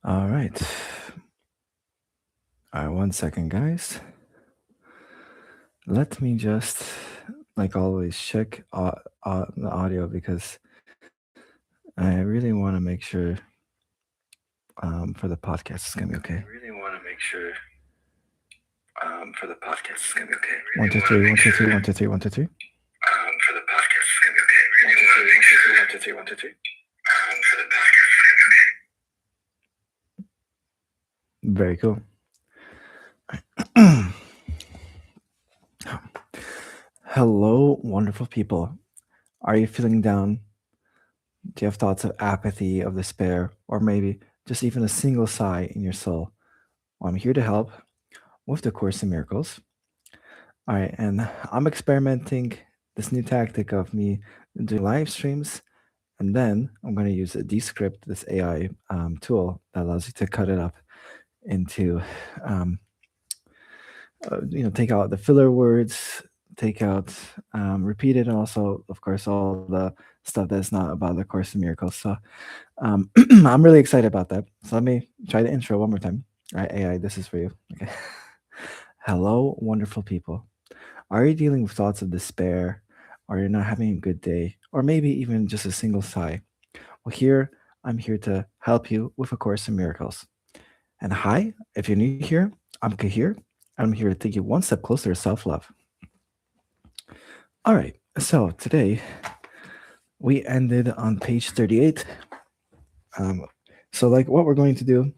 All right. All right, 1 second, guys. Let me just, like always, check the audio because I really want to make sure for the podcast it's gonna be okay. I really want to make sure for the podcast it's gonna be okay. I One, really two, want to three, make one, two, sure three, one, two, three, one, two, three. for the podcast it's gonna be okay. I really want to make sure 1, 2, 3, 1, 2, 3 for the podcast it's gonna be okay. Very cool. Hello, wonderful people. Are you feeling down? Do you have thoughts of apathy, of despair, or maybe just even a single sigh in your soul? Well, I'm here to help with the Course in Miracles. All right, and I'm experimenting this new tactic of me doing live streams, and then I'm going to use a Descript, this AI tool that allows you to cut it up into, um, take out the filler words, take out, repeat it, and also, of course, all the stuff that's not about the Course in Miracles. So I'm really excited about that. So let me try the intro one more time. All right, AI, this is for you. Okay. Hello, wonderful people. Are you dealing with thoughts of despair? Or you're not having a good day? Or maybe even just a single sigh? Well, I'm here to help you with A Course in Miracles. And hi, if you're new here, I'm Cahir. I'm here to take you one step closer to self love. All right, so today we ended on page 38. So, like, what we're going to do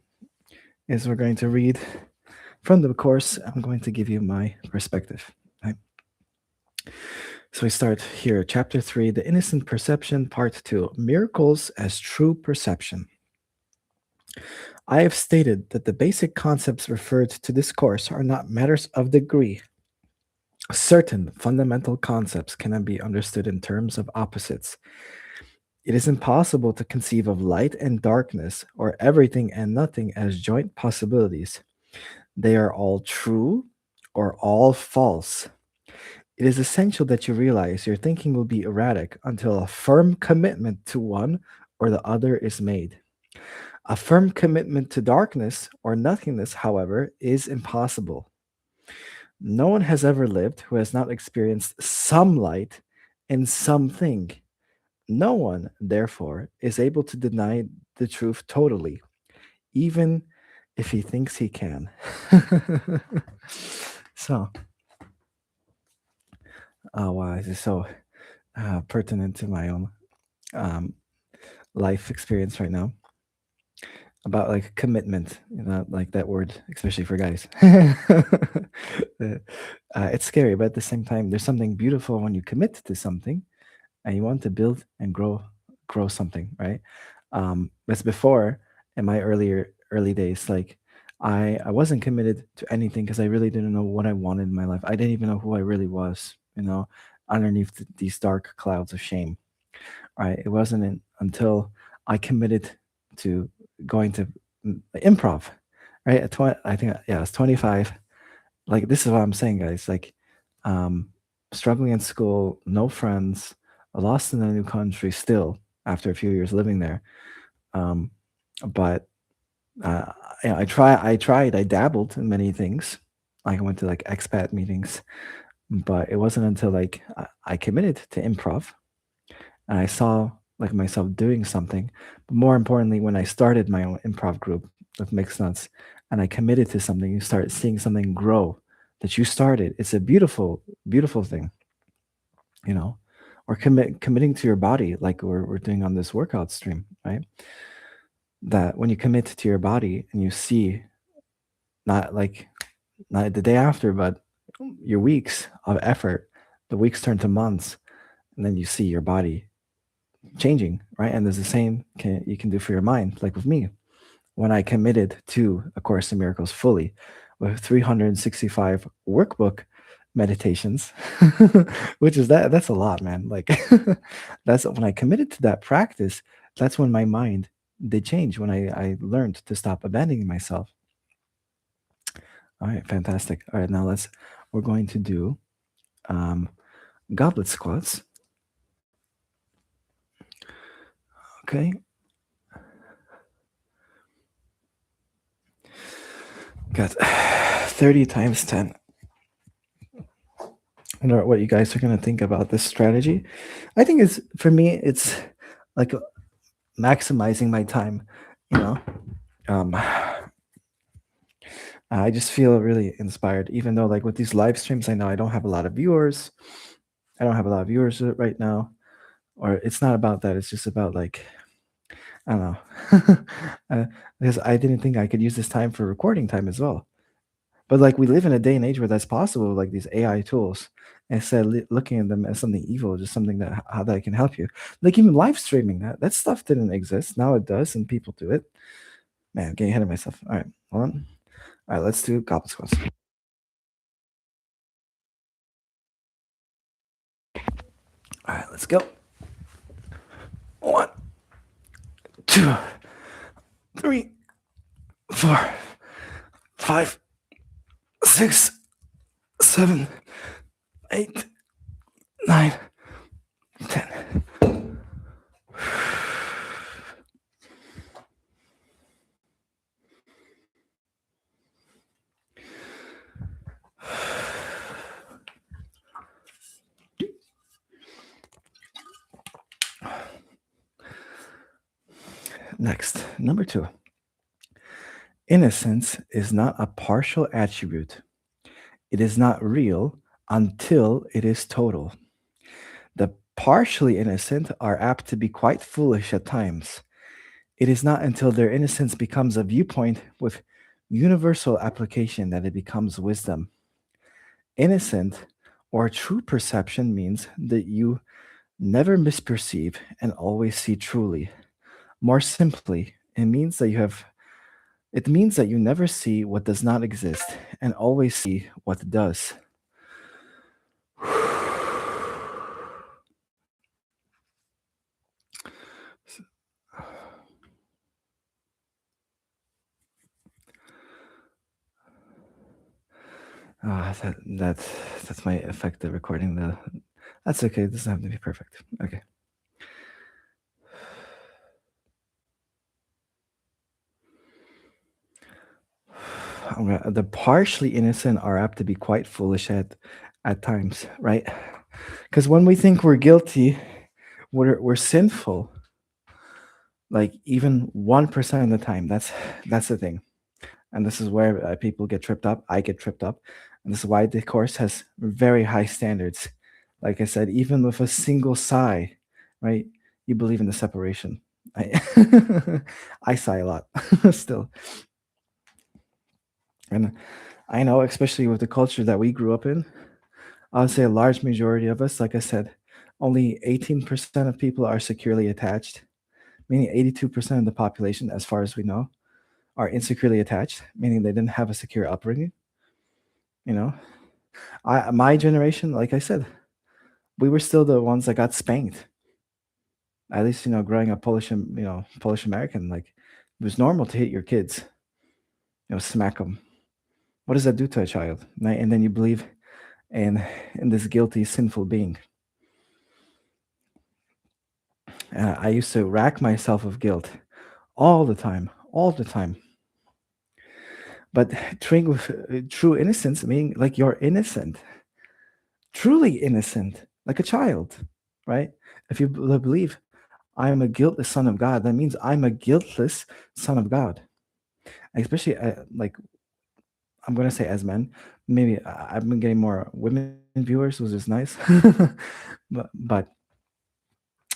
is we're going to read from the course. I'm going to give you my perspective. Right? So we start here, chapter 3, The Innocent Perception, part 2, Miracles as True Perception. I have stated that the basic concepts referred to this course are not matters of degree. Certain fundamental concepts cannot be understood in terms of opposites. It is impossible to conceive of light and darkness or everything and nothing as joint possibilities. They are all true or all false. It is essential that you realize your thinking will be erratic until a firm commitment to one or the other is made. A firm commitment to darkness or nothingness, however, is impossible. No one has ever lived who has not experienced some light in something. No one, therefore, is able to deny the truth totally, even if he thinks he can. So, oh wow, this is so pertinent to my own um, life experience right now about like commitment, like that word, especially for guys. It's scary, but at the same time, there's something beautiful when you commit to something and you want to build and grow something, right? As before in my early days, like I wasn't committed to anything because I really didn't know what I wanted in my life. I didn't even know who I really was, underneath these dark clouds of shame. Right? It wasn't until I committed to going to improv, right? At 20, I think, yeah, I was 25. Like, this is what I'm saying, guys. Like, um, struggling in school, no friends, lost in a new country still after a few years living there. Um, but uh, I dabbled in many things. Like, I went to like expat meetings, but it wasn't until like I committed to improv and I saw like myself doing something. But more importantly, when I started my own improv group with Mixed Nuts and I committed to something, you start seeing something grow that you started. It's a beautiful, beautiful thing, you know, or committing to your body like we're doing on this workout stream, right? That when you commit to your body and you see not like not the day after, but your weeks of effort, the weeks turn to months, and then you see your body changing, right? And there's the same you can do for your mind, like with me. When I committed to A Course in Miracles fully with 365 workbook meditations, which is that's a lot, man. Like that's when I committed to that practice, that's when my mind did change, when I learned to stop abandoning myself. All right, fantastic. All right, now we're going to do um, goblet squats. Okay. got 30 times 10. I wonder what you guys are going to think about this strategy. I think it's, for me, it's like maximizing my time, you know. I just feel really inspired, even though, like, with these live streams, I know I don't have a lot of viewers. I don't have a lot of viewers right now, or it's not about that. It's just about, like, I don't know, because I didn't think I could use this time for recording time as well. But, like, we live in a day and age where that's possible, like these AI tools. Instead of looking at them as something evil, just something that how that can help you. Like even live streaming, that stuff didn't exist. Now it does, and people do it. Man, I'm getting ahead of myself. All right, hold on. All right, let's do goblet squats. All right, let's go. 1, 2, 3, 4, 5, 6, 7, 8, 9, 10. Next, number 2. Innocence is not a partial attribute. It is not real until it is total. The partially innocent are apt to be quite foolish at times. It is not until their innocence becomes a viewpoint with universal application that it becomes wisdom. Innocent or true perception means that you never misperceive and always see truly. More simply, it means that you never see what does not exist and always see what does. That's my effective recording. That's okay. It doesn't have to be perfect. Okay. The partially innocent are apt to be quite foolish at times, right? Because when we think we're guilty, we're sinful. Like even 1% of the time. That's the thing, and this is where people get tripped up. I get tripped up, and this is why the course has very high standards. Like I said, even with a single sigh, right? You believe in the separation. I I sigh a lot still, and I know, especially with the culture that we grew up in, I would say a large majority of us, like I said, only 18% of people are securely attached, meaning 82% of the population, as far as we know, are insecurely attached, meaning they didn't have a secure upbringing. You know, my generation, like I said, we were still the ones that got spanked. At least, growing up Polish American, like it was normal to hit your kids, smack them. What does that do to a child? Right? And then you believe in this guilty, sinful being. I used to rack myself of guilt all the time, all the time. But true innocence, meaning like you're innocent, truly innocent, like a child, right? If you believe I am a guiltless son of God, that means I'm a guiltless son of God. Especially like I'm gonna say as men, maybe I've been getting more women viewers, which is nice. but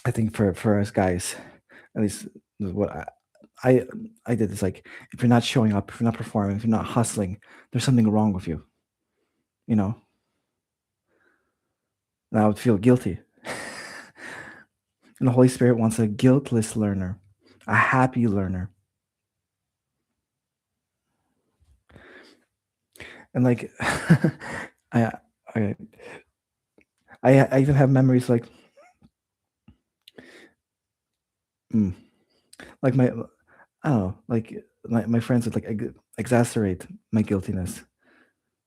I think for us guys, at least what I I did is like if you're not showing up, if you're not performing, if you're not hustling, there's something wrong with you. You know, and I would feel guilty. And the Holy Spirit wants a guiltless learner, a happy learner. And like I I I even have memories like mm, like I don't know, like my friends would like exasperate my guiltiness.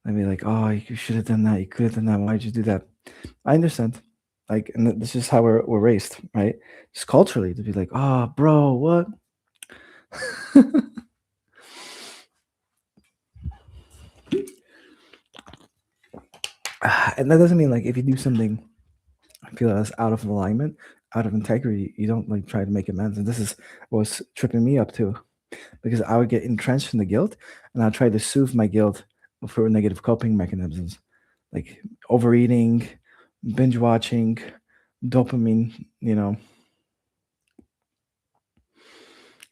I'd be like, "Oh, you should have done that. You could have done that. Why'd you do that?" I understand. Like, and this is how we're raised, right? Just culturally to be like, "Oh, bro, what?" And that doesn't mean like if you do something I feel that's out of alignment, out of integrity, you don't like try to make amends. And this is what's tripping me up too, because I would get entrenched in the guilt, and I'll try to soothe my guilt through negative coping mechanisms, like overeating, binge watching, dopamine. You know,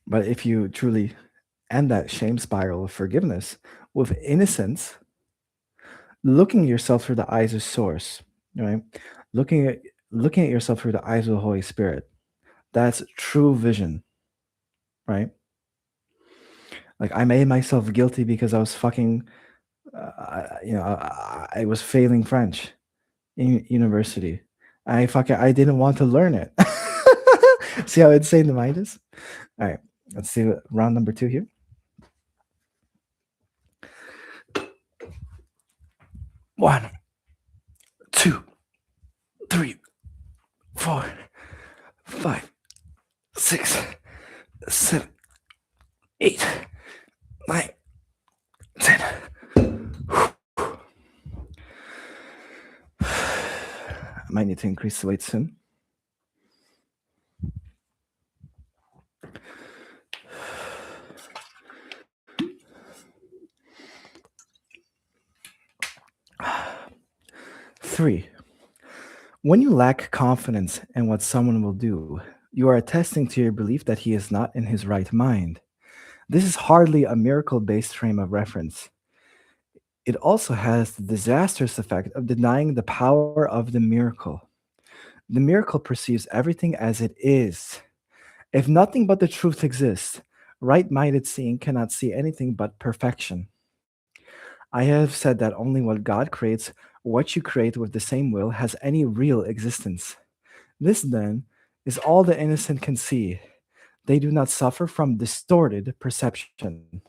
but if you truly end that shame spiral of forgiveness with innocence, looking at yourself through the eyes of Source, right? Looking at looking at yourself through the eyes of the Holy Spirit. That's true vision, right? Like I made myself guilty because I was fucking, I was failing French in university. I didn't want to learn it. See how insane the mind is. All right, let's see round number 2 here. 1, 2, 3, 4, 5, 6, 7, 8, 9, 10. I might need to increase the weight soon. Three, when you lack confidence in what someone will do, you are attesting to your belief that he is not in his right mind. This is hardly a miracle based frame of reference. It also has the disastrous effect of denying the power of the miracle. The miracle perceives everything as it is. If nothing but the truth exists, right minded seeing cannot see anything but perfection. I have said that only what God creates, what you create with the same will, has any real existence. This, then, is all the innocent can see. They do not suffer from distorted perception.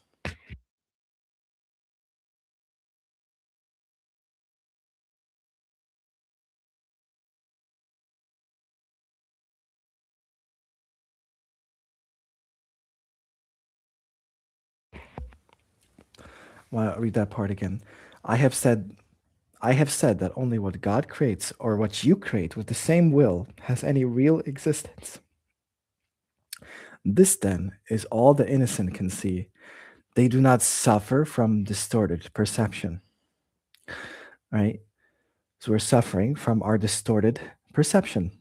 Well, I'll read that part again. I have said I have said that only what God creates or what you create with the same will has any real existence. This then is all the innocent can see. They do not suffer from distorted perception, right? So we're suffering from our distorted perception,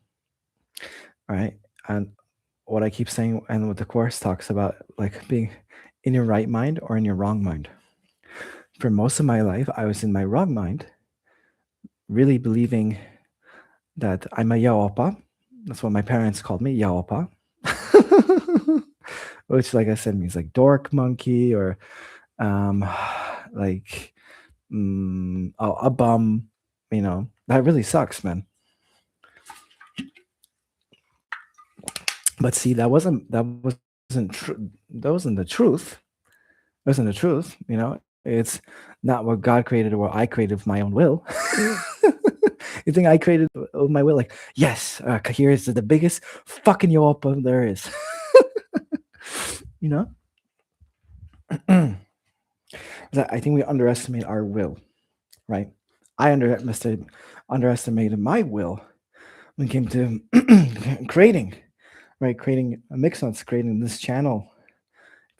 right? And what I keep saying and what the course talks about, like being in your right mind or in your wrong mind. For most of my life, I was in my wrong mind, really believing that I'm a yaopa. That's what my parents called me, yaopa. Which, like I said, means like dork monkey or um, like a bum. That really sucks, man. But see, that wasn't that wasn't the truth. That wasn't the truth. It's not what God created or what I created with my own will. You think I created with my will? Like, yes, Cahir is the biggest fucking yopa there is. you know? I think we underestimate our will, right? I underestimated my will when it came to creating, right? Creating a mix-ups, creating this channel.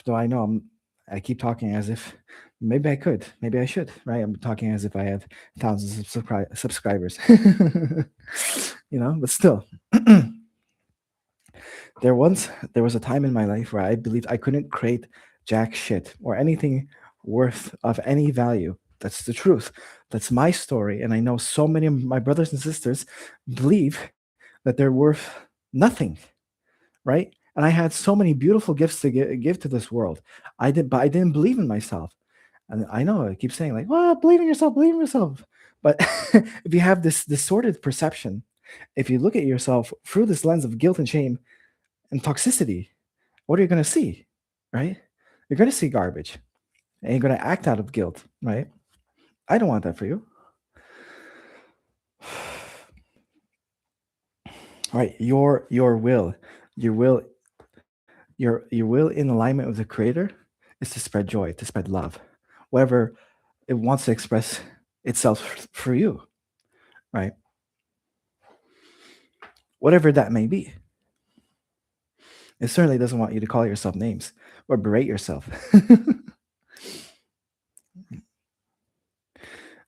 So I know I keep talking as if maybe I could, maybe I should, right? I'm talking as if I have thousands of subscribers, but still, there was a time in my life where I believed I couldn't create jack shit or anything worth of any value. That's the truth. That's my story. And I know so many of my brothers and sisters believe that they're worth nothing, right? And I had so many beautiful gifts to give to this world. But I didn't believe in myself. And I know I keep saying like, well, believe in yourself. But if you have this distorted perception, if you look at yourself through this lens of guilt and shame and toxicity, what are you going to see, right? You're going to see garbage, and you're going to act out of guilt, right? I don't want that for you. All right, your will, your will in alignment with the Creator is to spread joy, to spread love, whatever it wants to express itself for you. right? Whatever that may be. It certainly doesn't want you to call yourself names or berate yourself.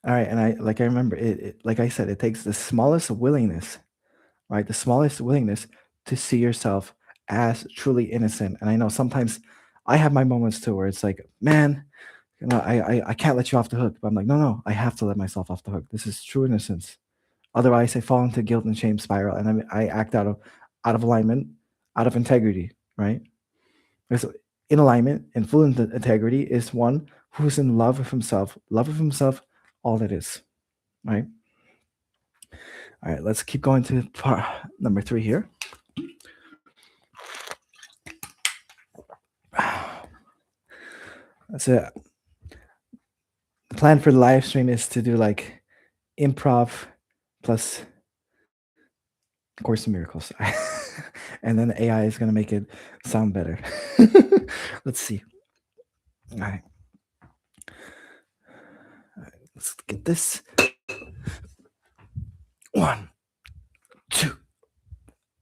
All right, and I remember like I said, it takes the smallest willingness, right? The smallest willingness to see yourself as truly innocent. And I know sometimes I have my moments too where it's like, man, I can't let you off the hook. But I'm like, no, I have to let myself off the hook. This is true innocence. Otherwise, I fall into guilt and shame spiral, and I act out of alignment, out of integrity, right? Because in alignment and full integrity is one who's in love of himself, all that is, right? All right, let's keep going to part number 3 here. That's it. The plan for the live stream is to do like improv plus Course in Miracles. And then AI is going to make it sound better. Let's see. All right. Let's get this. 1, 2,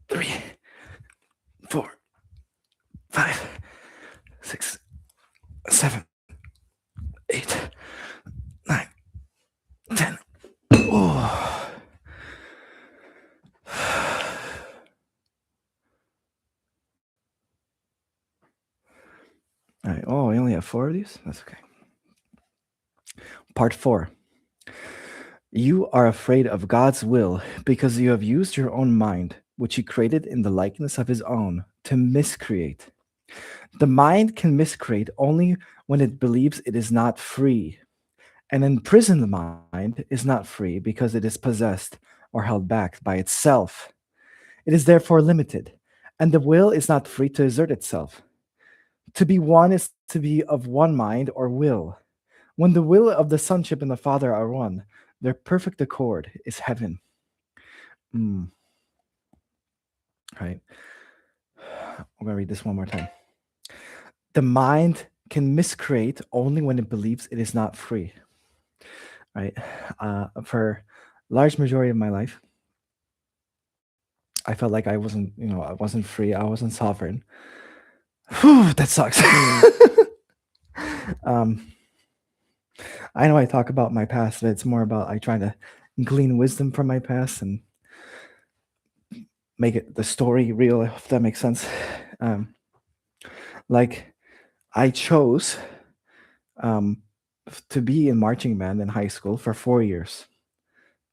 3, 4, 5, 6, 7, 8, 9, 10. Oh. All right. Oh, we only have 4 of these? That's okay. Part 4. You are afraid of God's will because you have used your own mind, which He created in the likeness of His own, to miscreate. The mind can miscreate only when it believes it is not free. An imprisoned mind is not free because it is possessed or held back by itself. It is therefore limited, and the will is not free to exert itself. To be one is to be of one mind or will. When the will of the sonship and the Father are one, their perfect accord is heaven. Right. I'm going to read this one more time. The mind can miscreate only when it believes it is not free. Right. For large majority of my life, I felt like I wasn't, I wasn't free. I wasn't sovereign. Whew, that sucks. I know I talk about my past, but it's more about I try to glean wisdom from my past and make it the story real, if that makes sense. Like I chose to be in marching band in high school for 4 years,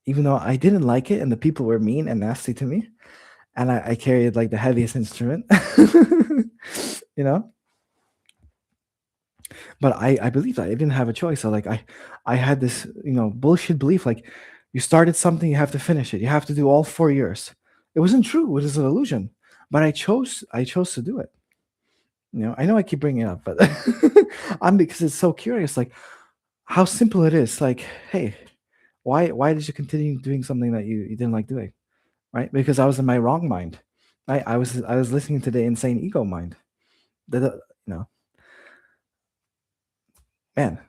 even though I didn't like it and the people were mean and nasty to me, and I carried like the heaviest instrument, you know. But I believed that I didn't have a choice. So like I had this bullshit belief like you started something, you have to finish it. You have to do all 4 years. It wasn't true. It was an illusion. But I chose to do it. I know I keep bringing it up, but I'm because it's so curious. Like how simple it is. Like, hey, why did you continue doing something that you didn't like doing? Right? Because I was in my wrong mind. I was listening to the insane ego mind. Man.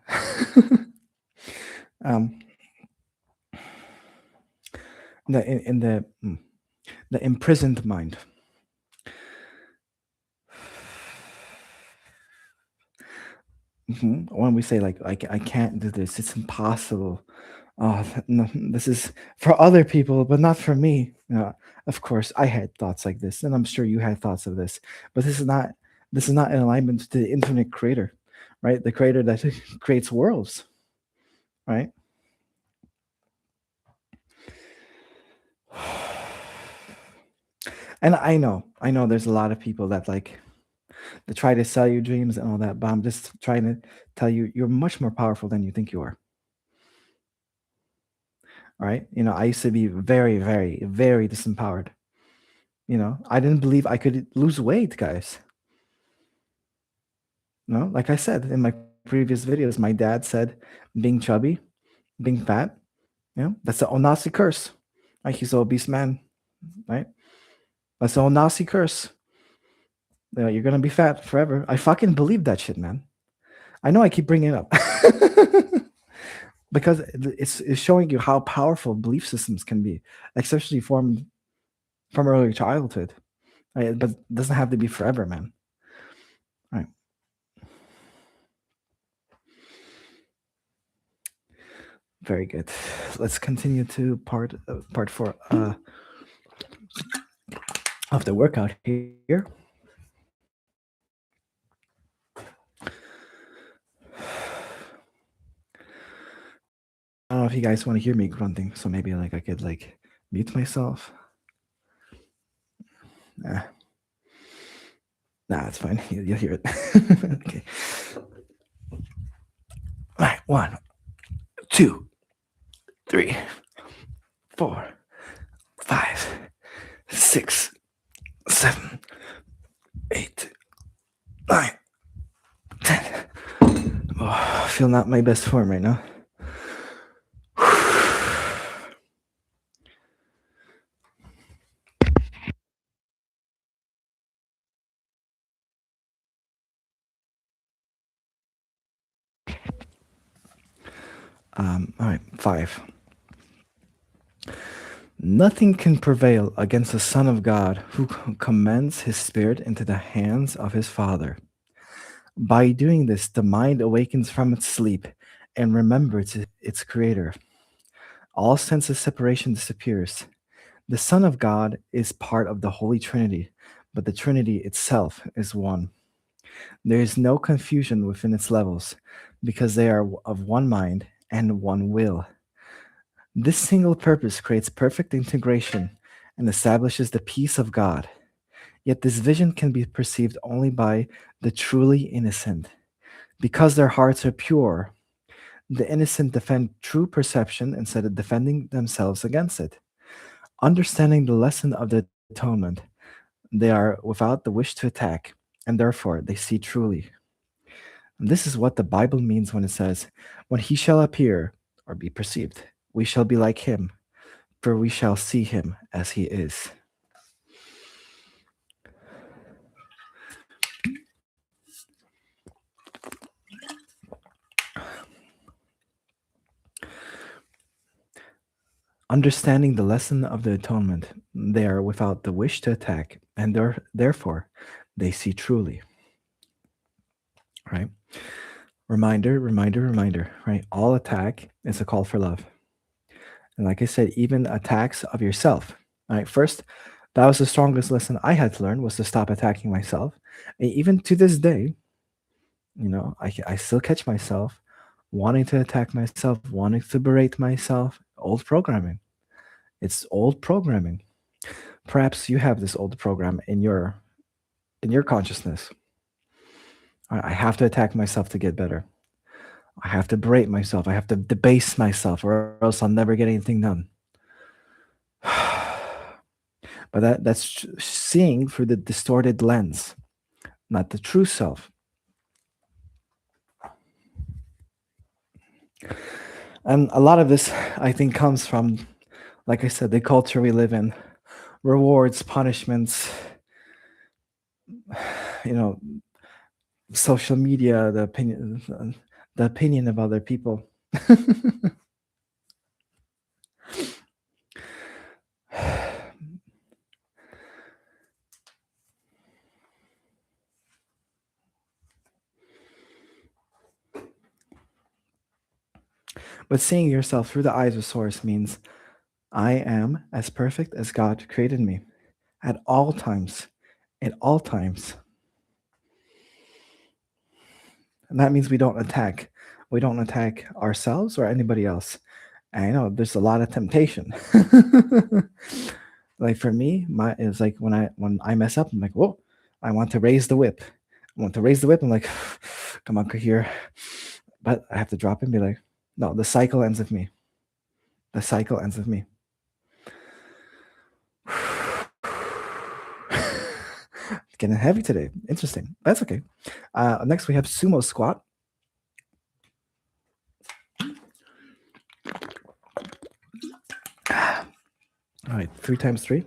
The imprisoned mind. When we say like I can't do this, it's impossible. Oh no, this is for other people, but not for me. Of course, I had thoughts like this, and I'm sure you had thoughts of this. But this is not in alignment to the infinite creator, right? The creator that creates worlds, right? And I know there's a lot of people that like they try to sell you dreams and all that, but I'm just trying to tell you you're much more powerful than you think you are. All right. I used to be very, very, very disempowered. I didn't believe I could lose weight, guys. Like I said in my previous videos, my dad said being chubby, being fat, that's the Onasi curse. Right? He's an obese man, right? That's the Onasi curse. You're gonna be fat forever. I fucking believe that shit, man. I know I keep bringing it up. because it's showing you how powerful belief systems can be, especially formed from early childhood. Right? But it doesn't have to be forever, man. Right. Very good. Let's continue to part four of the workout here. I don't know if you guys want to hear me grunting, so maybe like I could like mute myself. Nah, nah, it's fine. You'll hear it. Okay. All right, 1, 2, 3, 4, 5, 6, 7, 8, 9, 10. Oh, I feel not my best form right now. All right, 5. Nothing can prevail against the Son of God who commends his spirit into the hands of his Father. By doing this, the mind awakens from its sleep and remembers its Creator. All sense of separation disappears. The Son of God is part of the Holy Trinity, but the Trinity itself is one. There is no confusion within its levels, because they are of one mind and one will. This single purpose creates perfect integration and establishes the peace of God. Yet this vision can be perceived only by the truly innocent. Because their hearts are pure, the innocent defend true perception instead of defending themselves against it. Understanding the lesson of the atonement, they are without the wish to attack, and therefore they see truly. And this is what the Bible means when it says, "When he shall appear or be perceived, we shall be like him, for we shall see him as he is." Understanding the lesson of the atonement, they are without the wish to attack, and therefore they see truly. Right? Reminder, reminder, reminder, right? All attack is a call for love. And like I said, even attacks of yourself. All right. First, that was the strongest lesson I had to learn, was to stop attacking myself. And even to this day, I still catch myself wanting to attack myself, wanting to berate myself. Old programming. It's old programming. Perhaps you have this old program in your consciousness. I have to attack myself to get better. I have to berate myself. I have to debase myself, or else I'll never get anything done. But that's seeing through the distorted lens, not the true self. And a lot of this, I think, comes from, like I said, the culture we live in. Rewards, punishments, you know, social media, the opinion of other people. But seeing yourself through the eyes of Source means I am as perfect as God created me at all times. At all times. And that means we don't attack. We don't attack ourselves or anybody else. And I know there's a lot of temptation. Like for me, it's like when I mess up, I'm like, whoa, I want to raise the whip. I want to raise the whip. I'm like, come on, Cahir. But I have to drop it and be like, no, the cycle ends with me. The cycle ends with me. Getting heavy today. Interesting. That's okay. Next, we have sumo squat. All right, 3 times 3.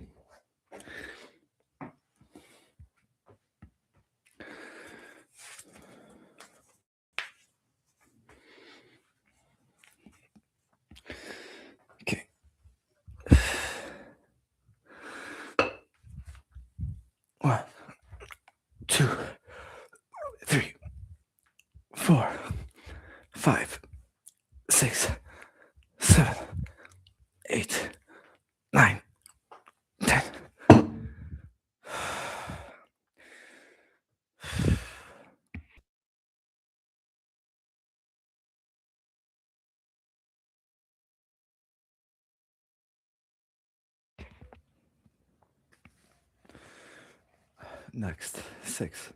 Next, six.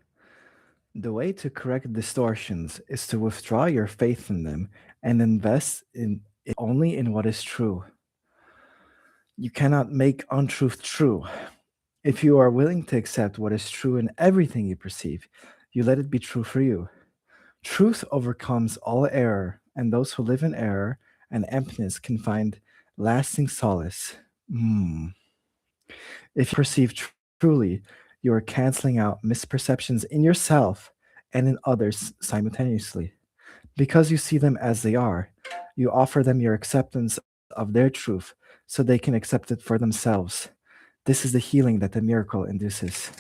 The way to correct distortions is to withdraw your faith in them and invest in only in what is true. You cannot make untruth true. If you are willing to accept what is true in everything you perceive, you let it be true for you. Truth overcomes all error, and those who live in error and emptiness can find lasting solace. Mm. If you perceive truly, you are canceling out misperceptions in yourself and in others simultaneously. Because you see them as they are, you offer them your acceptance of their truth so they can accept it for themselves. This is the healing that the miracle induces.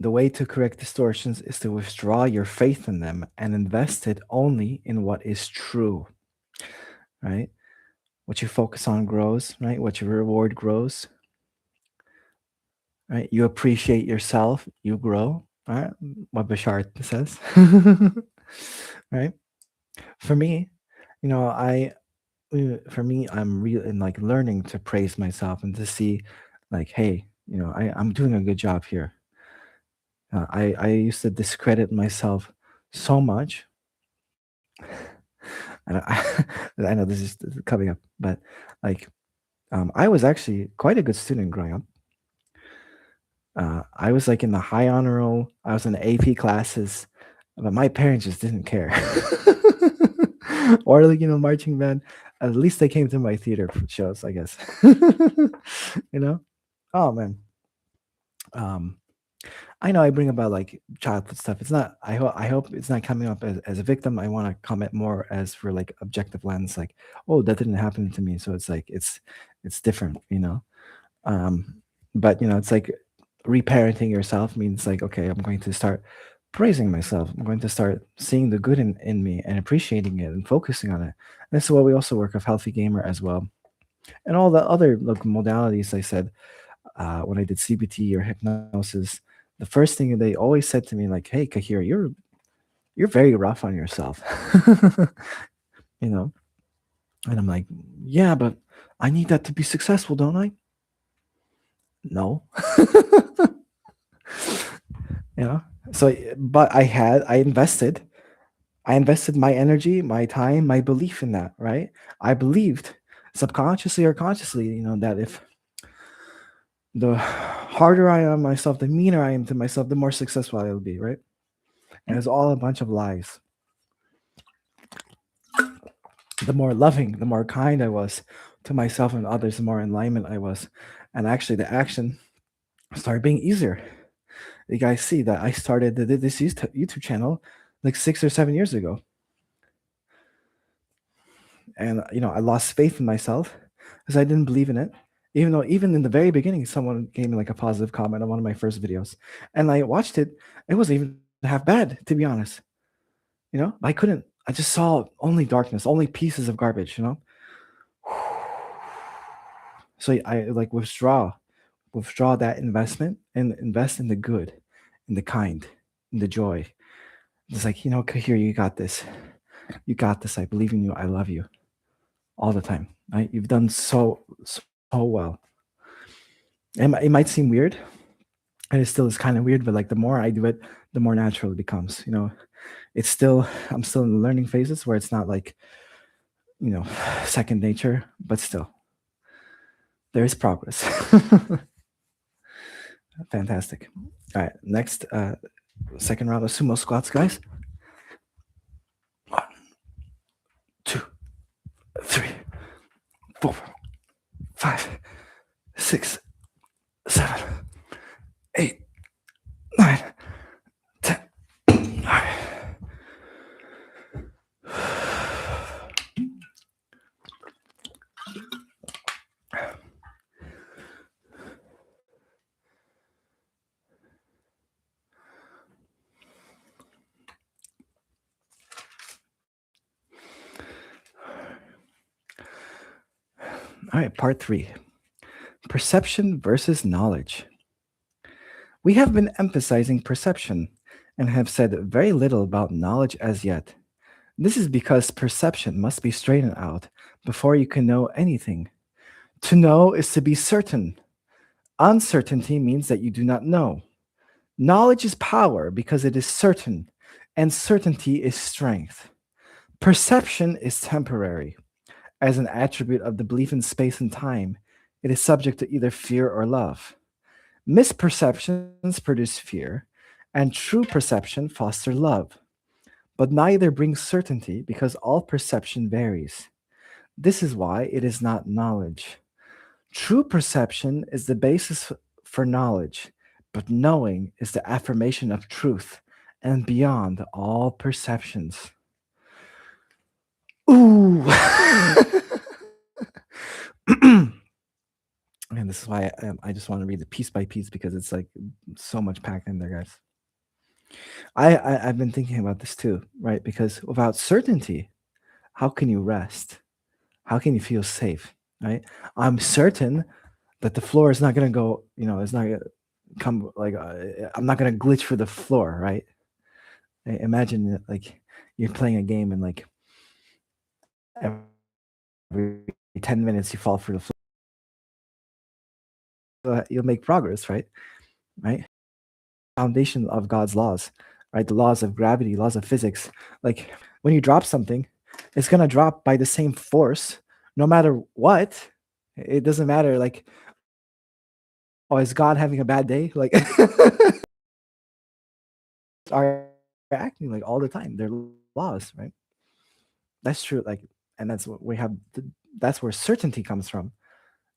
The way to correct distortions is to withdraw your faith in them and invest it only in what is true, right? What you focus on grows, right? What you reward grows, right? You appreciate yourself, you grow, right? What Bashar says, right? For me, you know, for me, I'm real in like learning to praise myself and to see, like, hey, I'm doing a good job here. I used to discredit myself so much. And I know this is coming up, but like, I was actually quite a good student growing up. I was like in the high honor roll. I was in the AP classes, but my parents just didn't care. Or like marching band. At least they came to my theater shows, I guess. you know. Oh man. Um, I know I bring about like childhood stuff. It's not. I hope it's not coming up as a victim. I want to comment more as for like objective lens. Like, oh, that didn't happen to me. So it's like it's different. Um, but it's like reparenting yourself means like, okay, I'm going to start praising myself. I'm going to start seeing the good in me and appreciating it and focusing on it. And this is what we also work of Healthy Gamer as well. And all the other like modalities I said when I did CBT or hypnosis, the first thing they always said to me like, "Hey, Kahir, you're very rough on yourself," you know. And I'm like, "Yeah, but I need that to be successful, don't I?" No, you know. So, but I invested my energy, my time, my belief in that. Right? I believed subconsciously or consciously, that if the harder I am on myself, the meaner I am to myself, the more successful I will be. Right? And it's all a bunch of lies. The more loving, the more kind I was to myself and others, the more in alignment I was. And actually, the action started being easier. You guys see that I started this YouTube channel like 6 or 7 years ago. And, I lost faith in myself because I didn't believe in it. Even though, even in the very beginning, someone gave me like a positive comment on one of my first videos. And I watched it. It wasn't even half bad, to be honest. I just saw only darkness, only pieces of garbage. So I like withdraw that investment and invest in the good, in the kind, in the joy. It's like, Kahir, you got this. I believe in you. I love you all the time. Right? You've done so well. It might seem weird, and it still is kind of weird. But like the more I do it, the more natural it becomes. I'm still in the learning phases where it's not like you know second nature, but still there is progress. Fantastic. All right, next second round of sumo squats, guys. 2, 3, 4, 5, 6, 7, 8, 9, 10. All right. All right, part 3. Perception versus knowledge. We have been emphasizing perception and have said very little about knowledge as yet. This is because perception must be straightened out before you can know anything. To know is to be certain. Uncertainty means that you do not know. Knowledge is power because it is certain, and certainty is strength. Perception is temporary. As an attribute of the belief in space and time, it is subject to either fear or love. Misperceptions produce fear, and true perception foster love. But neither brings certainty because all perception varies. This is why it is not knowledge. True perception is the basis for knowledge, but knowing is the affirmation of truth and beyond all perceptions. Ooh. And this is why I just want to read it piece by piece because it's like so much packed in there, guys. I've been thinking about this too, right? Because without certainty, how can you rest? How can you feel safe, right? I'm certain that the floor is not going to go, it's not going to come like, I'm not going to glitch for the floor, right? Imagine like you're playing a game and like every 10 minutes you fall through the floor. You'll make progress, right? Right? Foundation of God's laws, right? The laws of gravity, laws of physics. Like when you drop something, it's gonna drop by the same force, no matter what. It doesn't matter. Like, oh, is God having a bad day? Like, are acting like all the time. They're laws, right? That's true. Like, and that's what we have. That's where certainty comes from.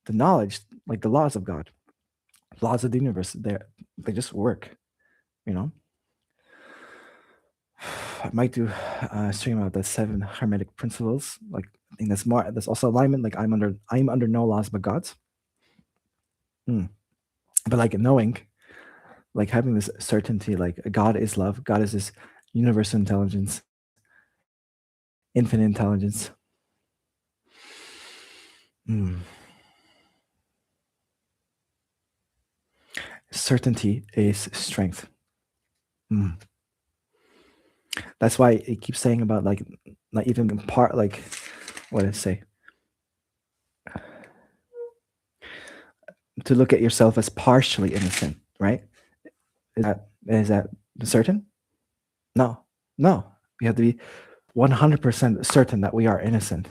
The knowledge, like the laws of God, laws of the universe. They just work. You know. I might do a stream about the 7 hermetic principles. Like I think that's more. There's also alignment. Like I'm under no laws but God's. But like knowing, like having this certainty, like God is love. God is this universal intelligence, infinite intelligence. Certainty is strength. That's why it keeps saying about like not even part like what did it say? To look at yourself as partially innocent, right? Is that certain? No, no. We have to be 100% certain that we are innocent,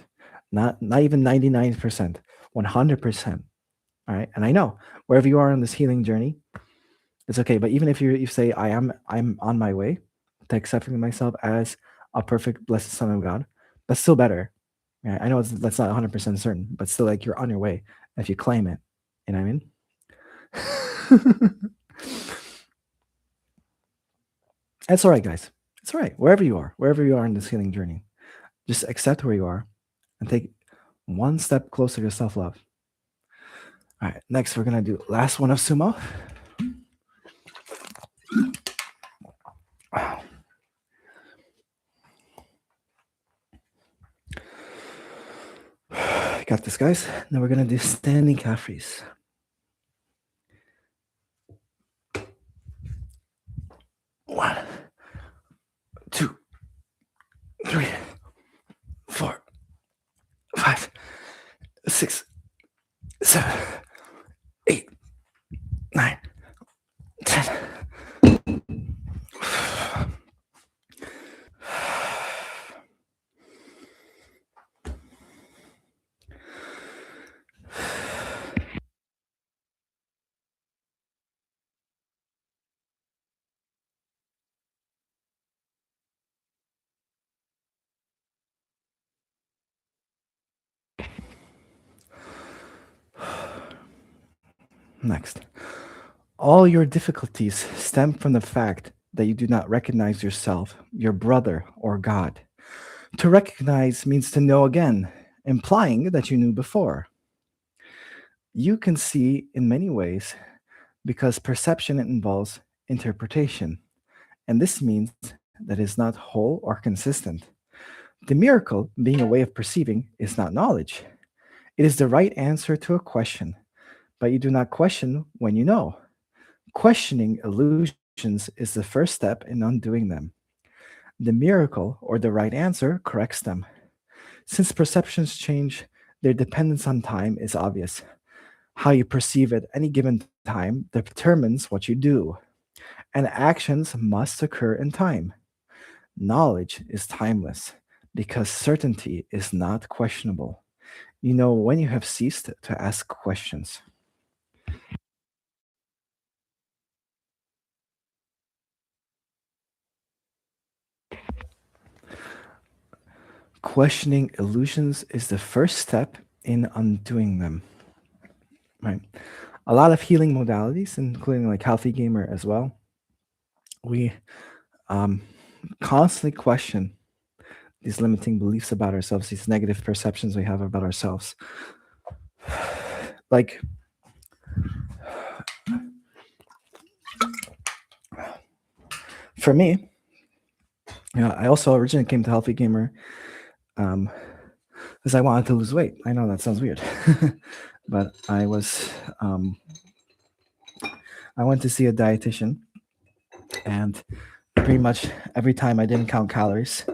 not even 99%, 100%. All right, and I know wherever you are on this healing journey, it's okay. But even if you say I'm on my way to accepting myself as a perfect blessed son of God, that's still better. Right? I know that's not 100% certain, but still like you're on your way if you claim it. You know what I mean? That's all right, guys. It's all right. Wherever you are in this healing journey, just accept where you are and take one step closer to self love. All right, next we're gonna do last one of sumo. Got this, guys. Now we're gonna do standing calf raise. One, 2, 3, 4, 5, 6, 7, 8, 9, 10. Next. All your difficulties stem from the fact that you do not recognize yourself, your brother, or God. To recognize means to know again, implying that you knew before. You can see in many ways because perception involves interpretation, and this means that it's not whole or consistent. The miracle, being a way of perceiving, is not knowledge. It is the right answer to a question, but you do not question when you know. Questioning illusions is the first step in undoing them. The miracle or the right answer corrects them. Since perceptions change, their dependence on time is obvious. How you perceive at any given time determines what you do, and actions must occur in time. Knowledge is timeless because certainty is not questionable. You know when you have ceased to ask questions. Questioning illusions is the first step in undoing them. Right. A lot of healing modalities, including like Healthy Gamer as well, we um, constantly question these limiting beliefs about ourselves, these negative perceptions we have about ourselves. Like, for me, I also originally came to Healthy Gamer um, because I wanted to lose weight. I know that sounds weird, but I went to see a dietitian, and pretty much every time I didn't count calories,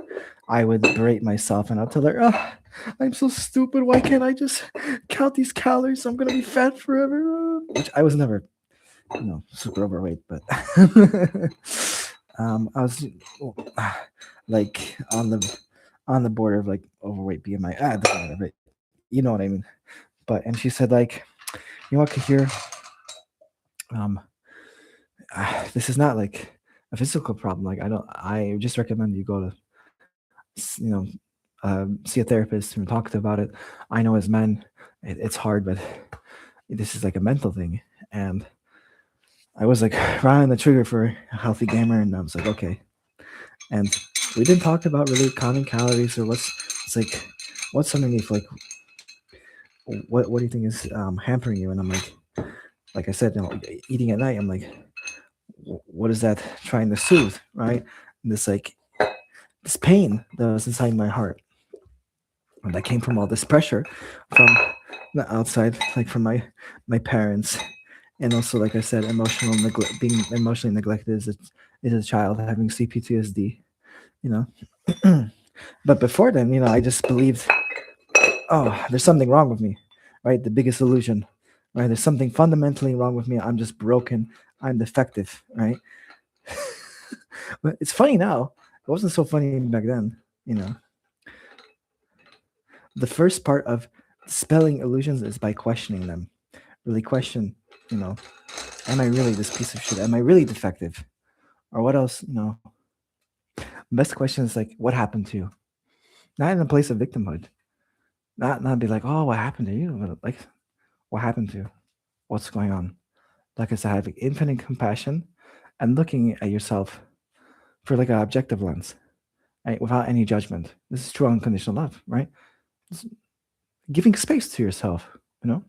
I would berate myself and I'd tell her, oh, I'm so stupid. Why can't I just count these calories? I'm gonna be fat forever. Which I was never, super overweight, but I was like on the border of like overweight BMI. It doesn't matter, but you know what I mean. But and she said like, you know what, Kahir, um, this is not like a physical problem. Like I just recommend you go to see a therapist and talk to about it. I know as men, it's hard, but this is like a mental thing. And I was like right on the trigger for a Healthy Gamer, and I was like, okay. And we didn't talk about really counting calories or it's like what's underneath. Like, what do you think is hampering you? And I'm like I said, eating at night. I'm like, what is that trying to soothe, right? And this pain that was inside my heart, and that came from all this pressure from the outside, like from my parents, and also, like I said, emotional neglect, being emotionally neglected as a child, having CPTSD, you know. But before then, I just believed, oh, there's something wrong with me, right? The biggest illusion, right? There's something fundamentally wrong with me. I'm just broken. I'm defective, right? But it's funny now. It wasn't so funny back then, you know. The first part of dispelling illusions is by questioning them. Really question, you know, am I really this piece of shit? Am I really defective? Or what else, best question is like, what happened to you? Not in a place of victimhood. Not be like, oh, what happened to you? But like, what happened to you? What's going on? Like I said, having infinite compassion and looking at yourself for like an objective lens, right? Without any judgment. This is true unconditional love, right? It's giving space to yourself, you know?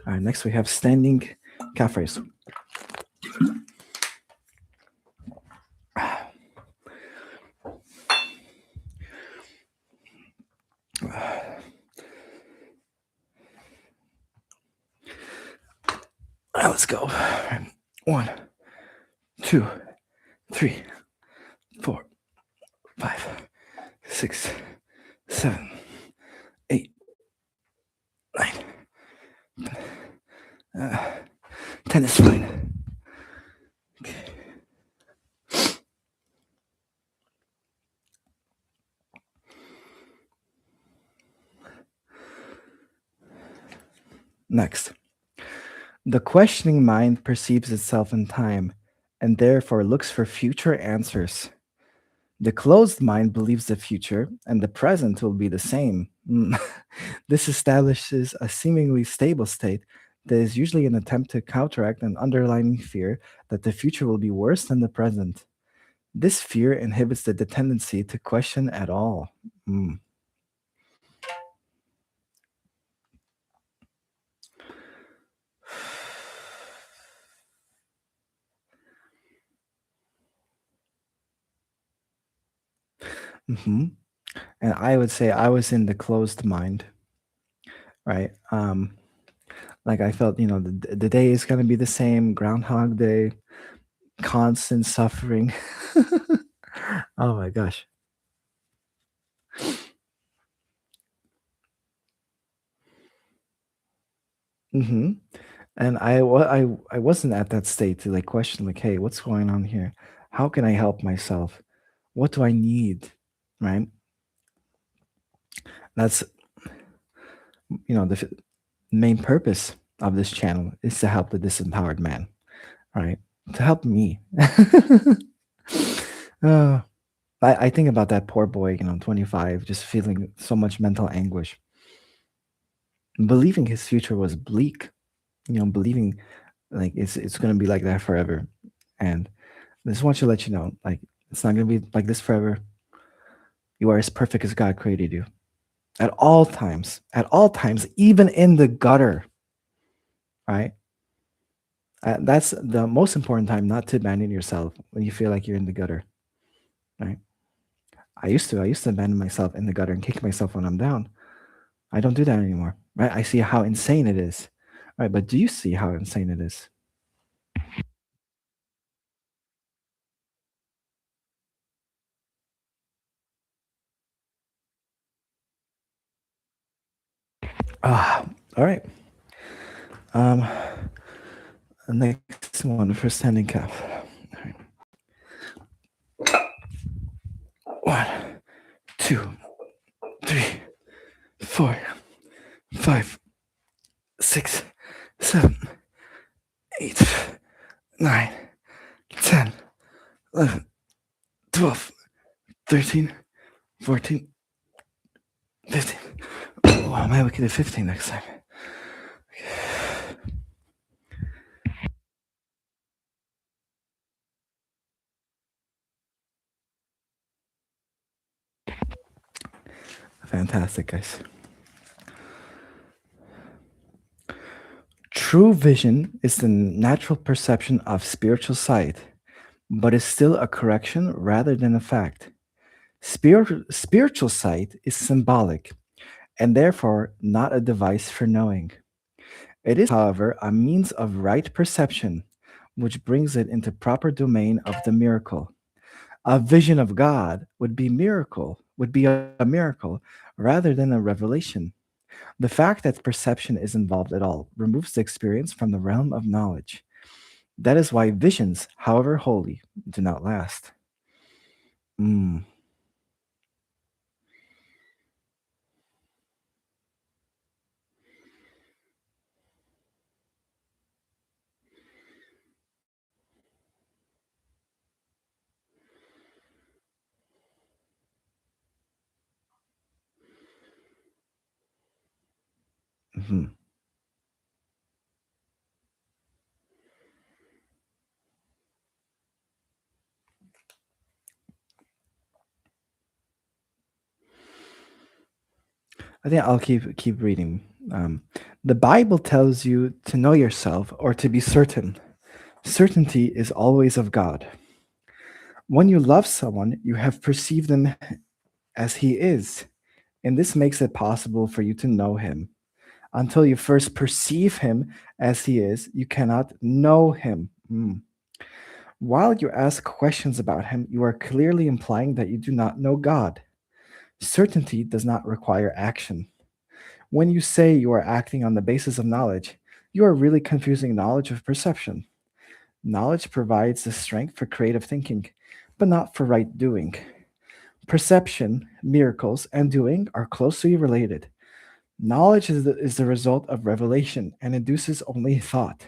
All right, next we have standing calf raise. Let's go. One, two, three, 4, 5, 6, 7, 8, 9. 10 is fine. Okay. Next, the questioning mind perceives itself in time and therefore looks for future answers. The closed mind believes the future and the present will be the same. This establishes a seemingly stable state that is usually an attempt to counteract an underlying fear that the future will be worse than the present. This fear inhibits the tendency to question at all. Mm. hmm And I would say I was in the closed mind, right? Like I felt, the day is gonna be the same, Groundhog Day, constant suffering. Oh my gosh. Hmm. And I wasn't at that state to like question like, hey, what's going on here? How can I help myself? What do I need? Right? That's the main purpose of this channel is to help the disempowered man, right? To help me. uh, I think about that poor boy, 25, just feeling so much mental anguish, believing his future was bleak, believing like it's gonna be like that forever. And I just want to let you know, like it's not gonna be like this forever. You are as perfect as God created you at all times, even in the gutter, right? That's the most important time, not to abandon yourself when you feel like you're in the gutter, right? I used to abandon myself in the gutter and kick myself when I'm down. I don't do that anymore, right? I see how insane it is, right? But do you see how insane it is? Ah, all right. Um, next one for standing calf. All right. One, two, three, four, five, six, seven, eight, nine, 10, 11, 12, 13, 14, 15. Oh, maybe we can do 15 next time. Fantastic, guys. True vision is the natural perception of spiritual sight, but is still a correction rather than a fact. Spiritual sight is symbolic and therefore not a device for knowing. It is, however, a means of right perception, which brings it into proper domain of the miracle. A vision of God would be a miracle rather than a revelation. The fact that perception is involved at all removes the experience from the realm of knowledge. That is why visions, however holy, do not last. Mm, mhm. I think I'll keep reading. The Bible tells you to know yourself or to be certain. Certainty is always of God. When you love someone, you have perceived them as he is, and this makes it possible for you to know him. Until you first perceive him as he is, you cannot know him. Mm. While you ask questions about him, you are clearly implying that you do not know God. Certainty does not require action. When you say you are acting on the basis of knowledge, you are really confusing knowledge with perception. Knowledge provides the strength for creative thinking, but not for right doing. Perception, miracles, and doing are closely related. Knowledge is the result of revelation and induces only thought.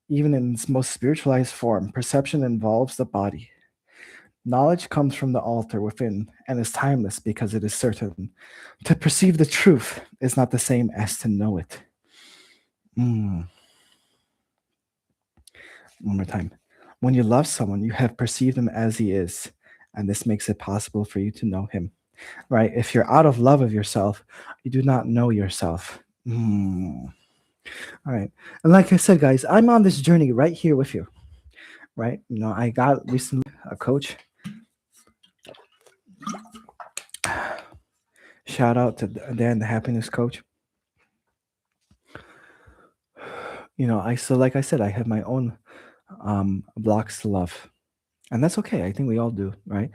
Even in its most spiritualized form, perception involves the body. Knowledge comes from the altar within and is timeless because it is certain. To perceive the truth is not the same as to know it. Mm, one more time. When you love someone, you have perceived him as he is, and this makes it possible for you to know him. Right? If you're out of love of yourself, you do not know yourself. All right. And like I said, guys, I'm on this journey right here with you. Right? I got recently a coach. Shout out to Dan, the happiness coach. I so like I said, I have my own blocks to love, and that's okay. I think we all do, right?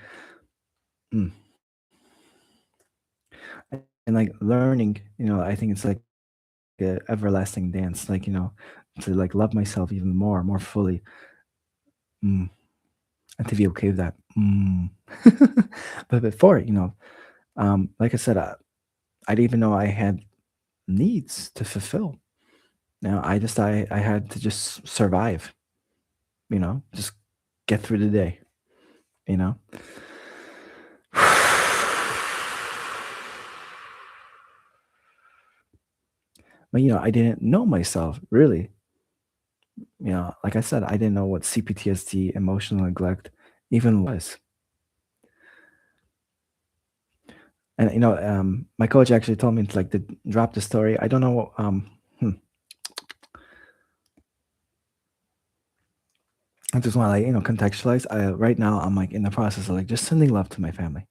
Mm. And like learning, I think it's like a everlasting dance, to like love myself even more, more fully. Mm. And to be okay with that. Mm. But before, like I said, I didn't even know I had needs to fulfill. I had to just survive, just get through the day, you know. But I didn't know myself really. Like I said, I didn't know what CPTSD, emotional neglect, even was. And my coach actually told me to like to drop the story. I don't know. I just want to like contextualize. Right now, I'm like in the process of like just sending love to my family.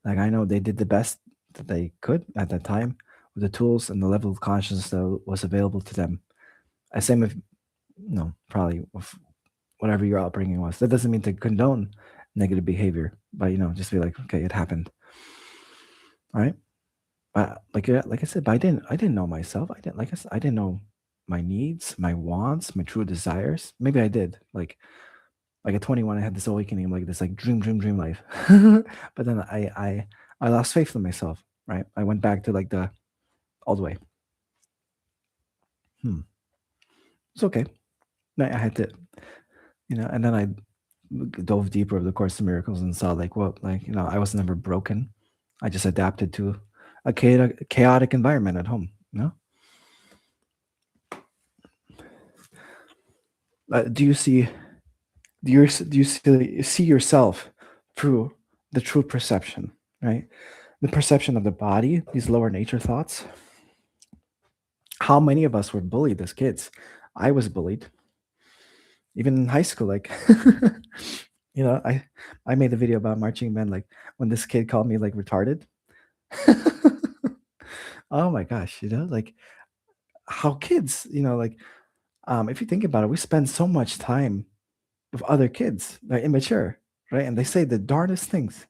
Like I know they did the best that they could at that time with the tools and the level of consciousness that was available to them. Same with probably with whatever your upbringing was. That doesn't mean to condone negative behavior, but just be like, okay, it happened. All right. Like I said, but I didn't know myself. I didn't like I said, I didn't know my needs, my wants, my true desires. Maybe I did. Like at 21, I had this awakening, like this like dream life. But then I lost faith in myself. Right. I went back to like the old way. Hmm. It's okay. I had to, and then I dove deeper of the Course of Miracles and saw like, well, like I was never broken. I just adapted to a chaotic environment at home. Do you see? Do you see yourself through the true perception, right? The perception of the body, these lower nature thoughts. How many of us were bullied as kids? I was bullied, even in high school. Like, I made a video about marching band. Like when this kid called me like retarded. Oh my gosh, like how kids, like if you think about it, we spend so much time with other kids, they're immature, right? And they say the darndest things.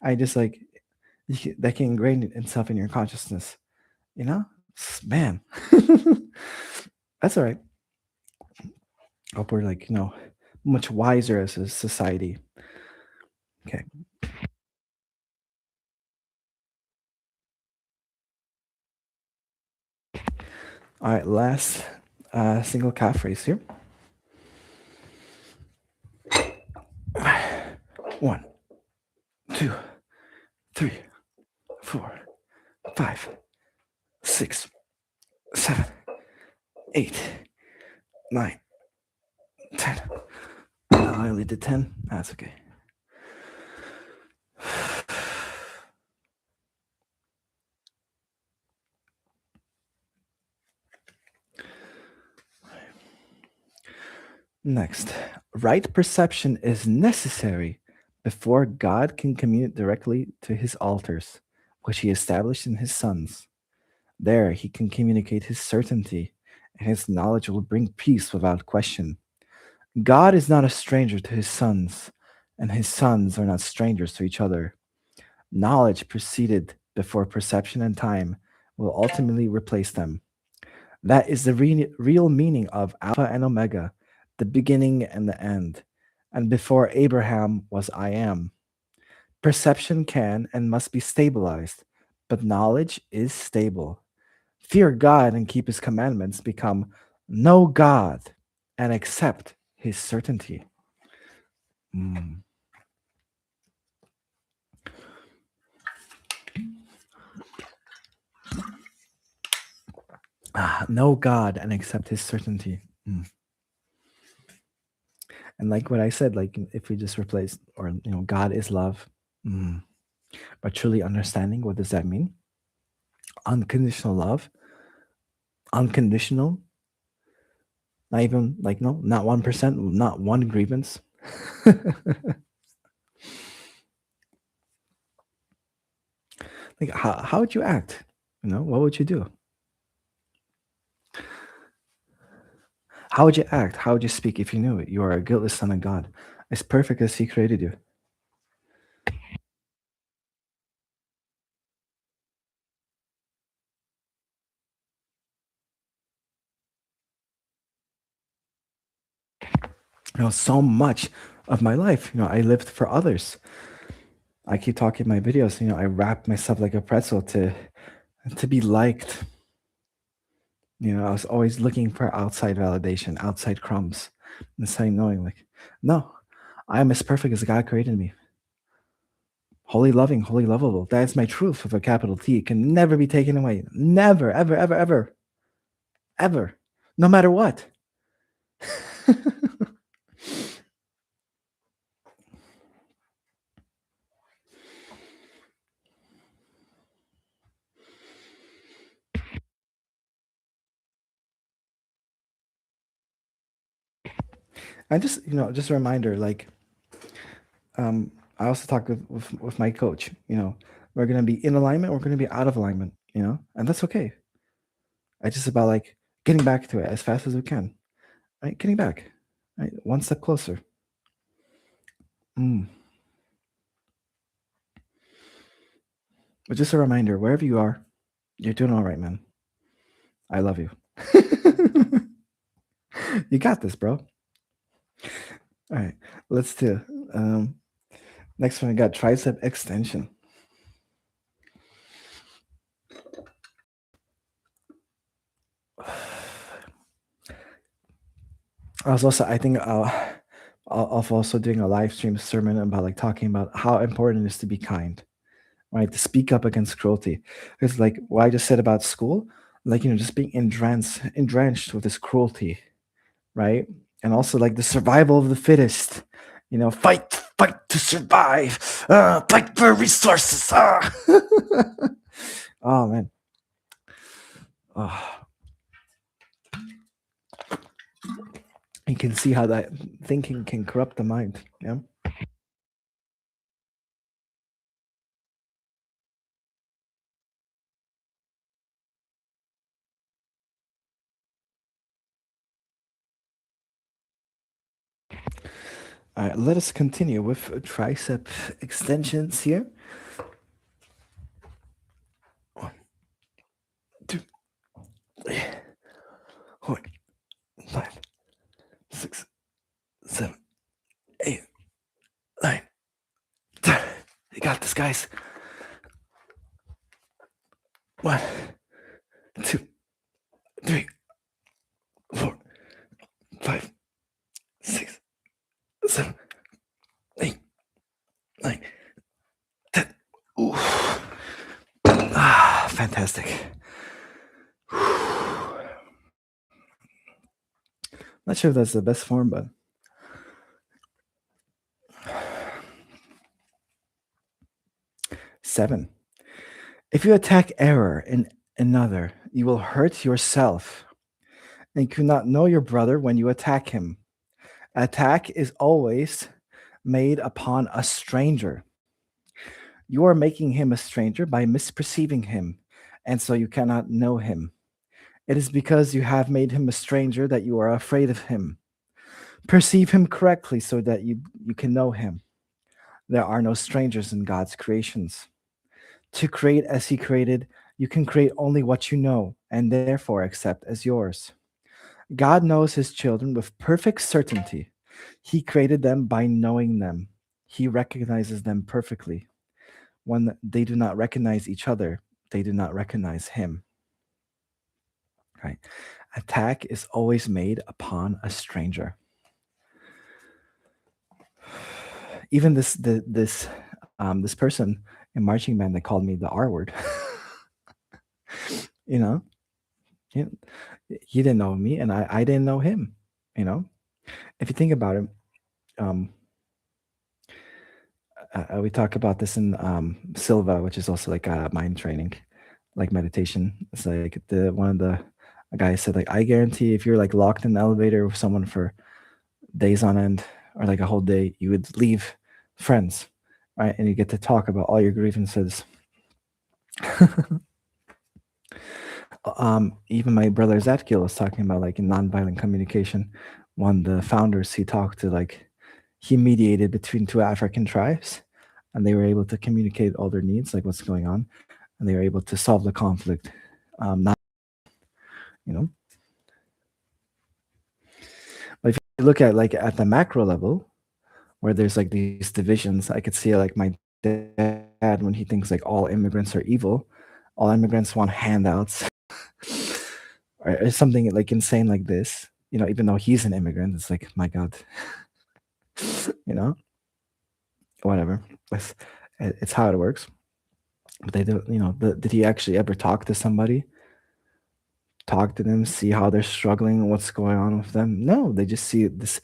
I just like that can ingrain itself in your consciousness. Man, that's all right. Hope we're like much wiser as a society. Okay, all right. Last single calf raise here. One, two, three, four, five, six, seven, eight, nine, 10. I only did 10. That's okay. Next, right perception is necessary before God can communicate directly to his altars, which he established in his sons. There he can communicate his certainty, and his knowledge will bring peace without question. God is not a stranger to his sons, and his sons are not strangers to each other. Knowledge preceded before perception and time will ultimately replace them. That is the real meaning of Alpha and Omega, the beginning and the end. And before Abraham was I am. Perception can and must be stabilized, but knowledge is stable. Fear God and keep his commandments become know God and accept his certainty. Mm. Know God and accept his certainty. Mm. And like what I said, like if we just replace, or God is love, but truly understanding what does that mean? Unconditional love, unconditional, not even like no, not 1%, not one grievance. Like how would you act? What would you do? How would you act? How would you speak if you knew it? You are a guiltless son of God, as perfect as He created you. So much of my life, I lived for others. I keep talking in my videos, I wrap myself like a pretzel to be liked. I was always looking for outside validation, outside crumbs, instead of knowing, like, no, I am as perfect as God created me. Holy loving, holy lovable. That is my truth with a capital T. It can never be taken away. Never, ever, ever, ever, ever. No matter what. And just a reminder, like, I also talked with my coach, we're going to be in alignment, we're going to be out of alignment, and that's okay. It's just about like getting back to it as fast as we can, right? Getting back, right? One step closer. Mm. But just a reminder, wherever you are, you're doing all right, man. I love you. You got this, bro. All right, let's do. Next one, I got tricep extension. I think I'll also doing a live stream sermon about like talking about how important it is to be kind, right? To speak up against cruelty. It's like what I just said about school, like, just being drenched with this cruelty, right? And also like the survival of the fittest, fight to survive, fight for resources. Oh man. Oh. You can see how that thinking can corrupt the mind. Yeah. All right, let us continue with tricep extensions here. 1, 2, 3, 4, 5, 6, 7, 8, 9, 10. You got this, guys. 1, 2, 3, 4, 5, 6, 7, 8, 9, 10. Ooh. Fantastic. Not sure if that's the best form, but 7. If you attack error in another, you will hurt yourself and cannot know your brother when you attack him. Attack is always made upon a stranger. You are making him a stranger by misperceiving him, and so you cannot know him. It is because you have made him a stranger that you are afraid of him. Perceive him correctly so that you can know him. There are no strangers in God's creations. To create as he created, you can create only what you know and therefore accept as yours. God knows his children with perfect certainty. He created them by knowing them. He recognizes them perfectly. When they do not recognize each other, they do not recognize him. Right? Attack is always made upon a stranger. Even this person in marching band that called me the R word. you know, he, he didn't know me, and I didn't know him. If you think about it, um, we talk about this in Silva, which is also like mind training, like meditation. It's like one of the guys said, like, I guarantee if you're like locked in the elevator with someone for days on end or like a whole day, you would leave friends, right? And you get to talk about all your grievances. Even my brother Zadkiel was talking about like in nonviolent communication. One of the founders he talked to, like he mediated between two African tribes, and they were able to communicate all their needs, like what's going on, and they were able to solve the conflict. Not, you know, but if you look at like at the macro level, where there's like these divisions, I could see like my dad when he thinks like all immigrants are evil, all immigrants want handouts, or something like insane like this. Even though he's an immigrant, it's like my God, you know, whatever. It's, it's how it works. But they don't, did he actually ever talk to somebody? Talk to them, see how they're struggling, what's going on with them? No, they just see this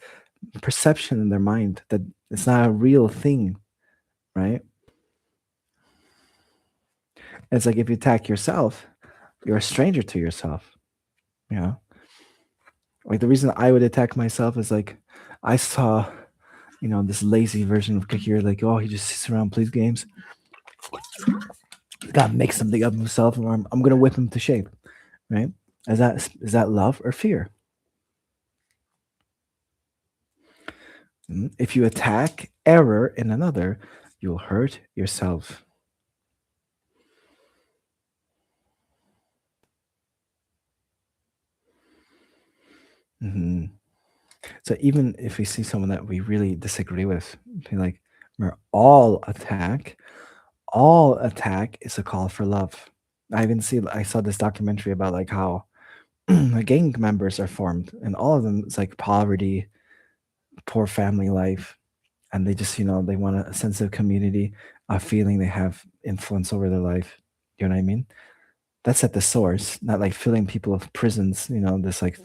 perception in their mind that it's not a real thing, right? It's like if you attack yourself, you're a stranger to yourself. You know, like the reason I would attack myself is like I saw, this lazy version of Cahir, like, oh, he just sits around, plays games. He's got to make something of himself, or I'm gonna whip him to shape, right? Is that love or fear? If you attack error in another, you'll hurt yourself. hmm So even if we see someone that we really disagree with, be like, we're all attack is a call for love. I saw this documentary about like how gang members are formed, and all of them it's like poverty, poor family life, and they just they want a sense of community, a feeling they have influence over their life. You know what I mean? That's at the source, not like filling people with prisons. This like,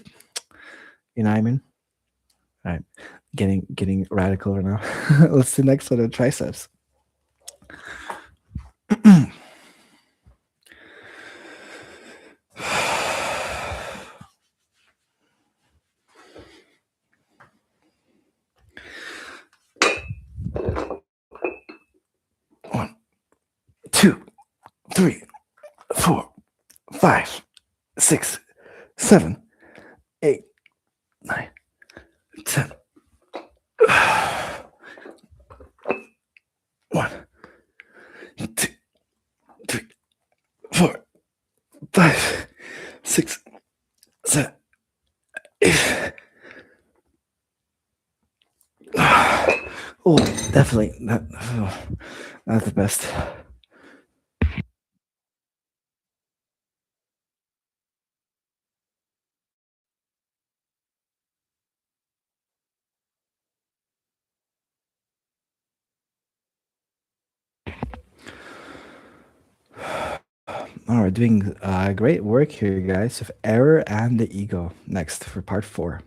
you know what I mean? All right, getting radical right now. Let's do next one of triceps. One, two, three, four, five, six, seven, eight, nine, 10. One, two, three, four, five, six, seven, eight. Oh, definitely not the best. All right, doing great work here, guys, with error and the ego. Next for part four.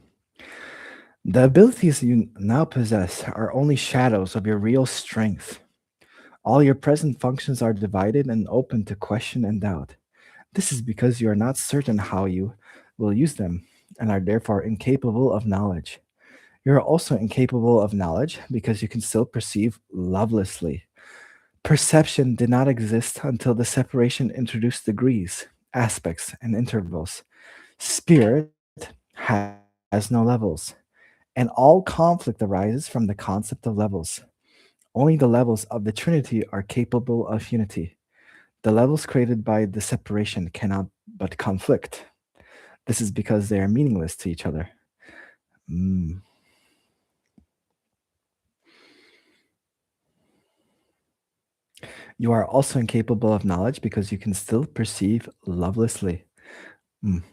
The abilities you now possess are only shadows of your real strength. All your present functions are divided and open to question and doubt. This is because you are not certain how you will use them and are therefore incapable of knowledge. You are also incapable of knowledge because you can still perceive lovelessly. Perception did not exist until the separation introduced degrees, aspects, and intervals. Spirit has no levels, and all conflict arises from the concept of levels. Only the levels of the Trinity are capable of unity. The levels created by the separation cannot but conflict. This is because they are meaningless to each other. Mm. You are also incapable of knowledge because you can still perceive lovelessly. Mm.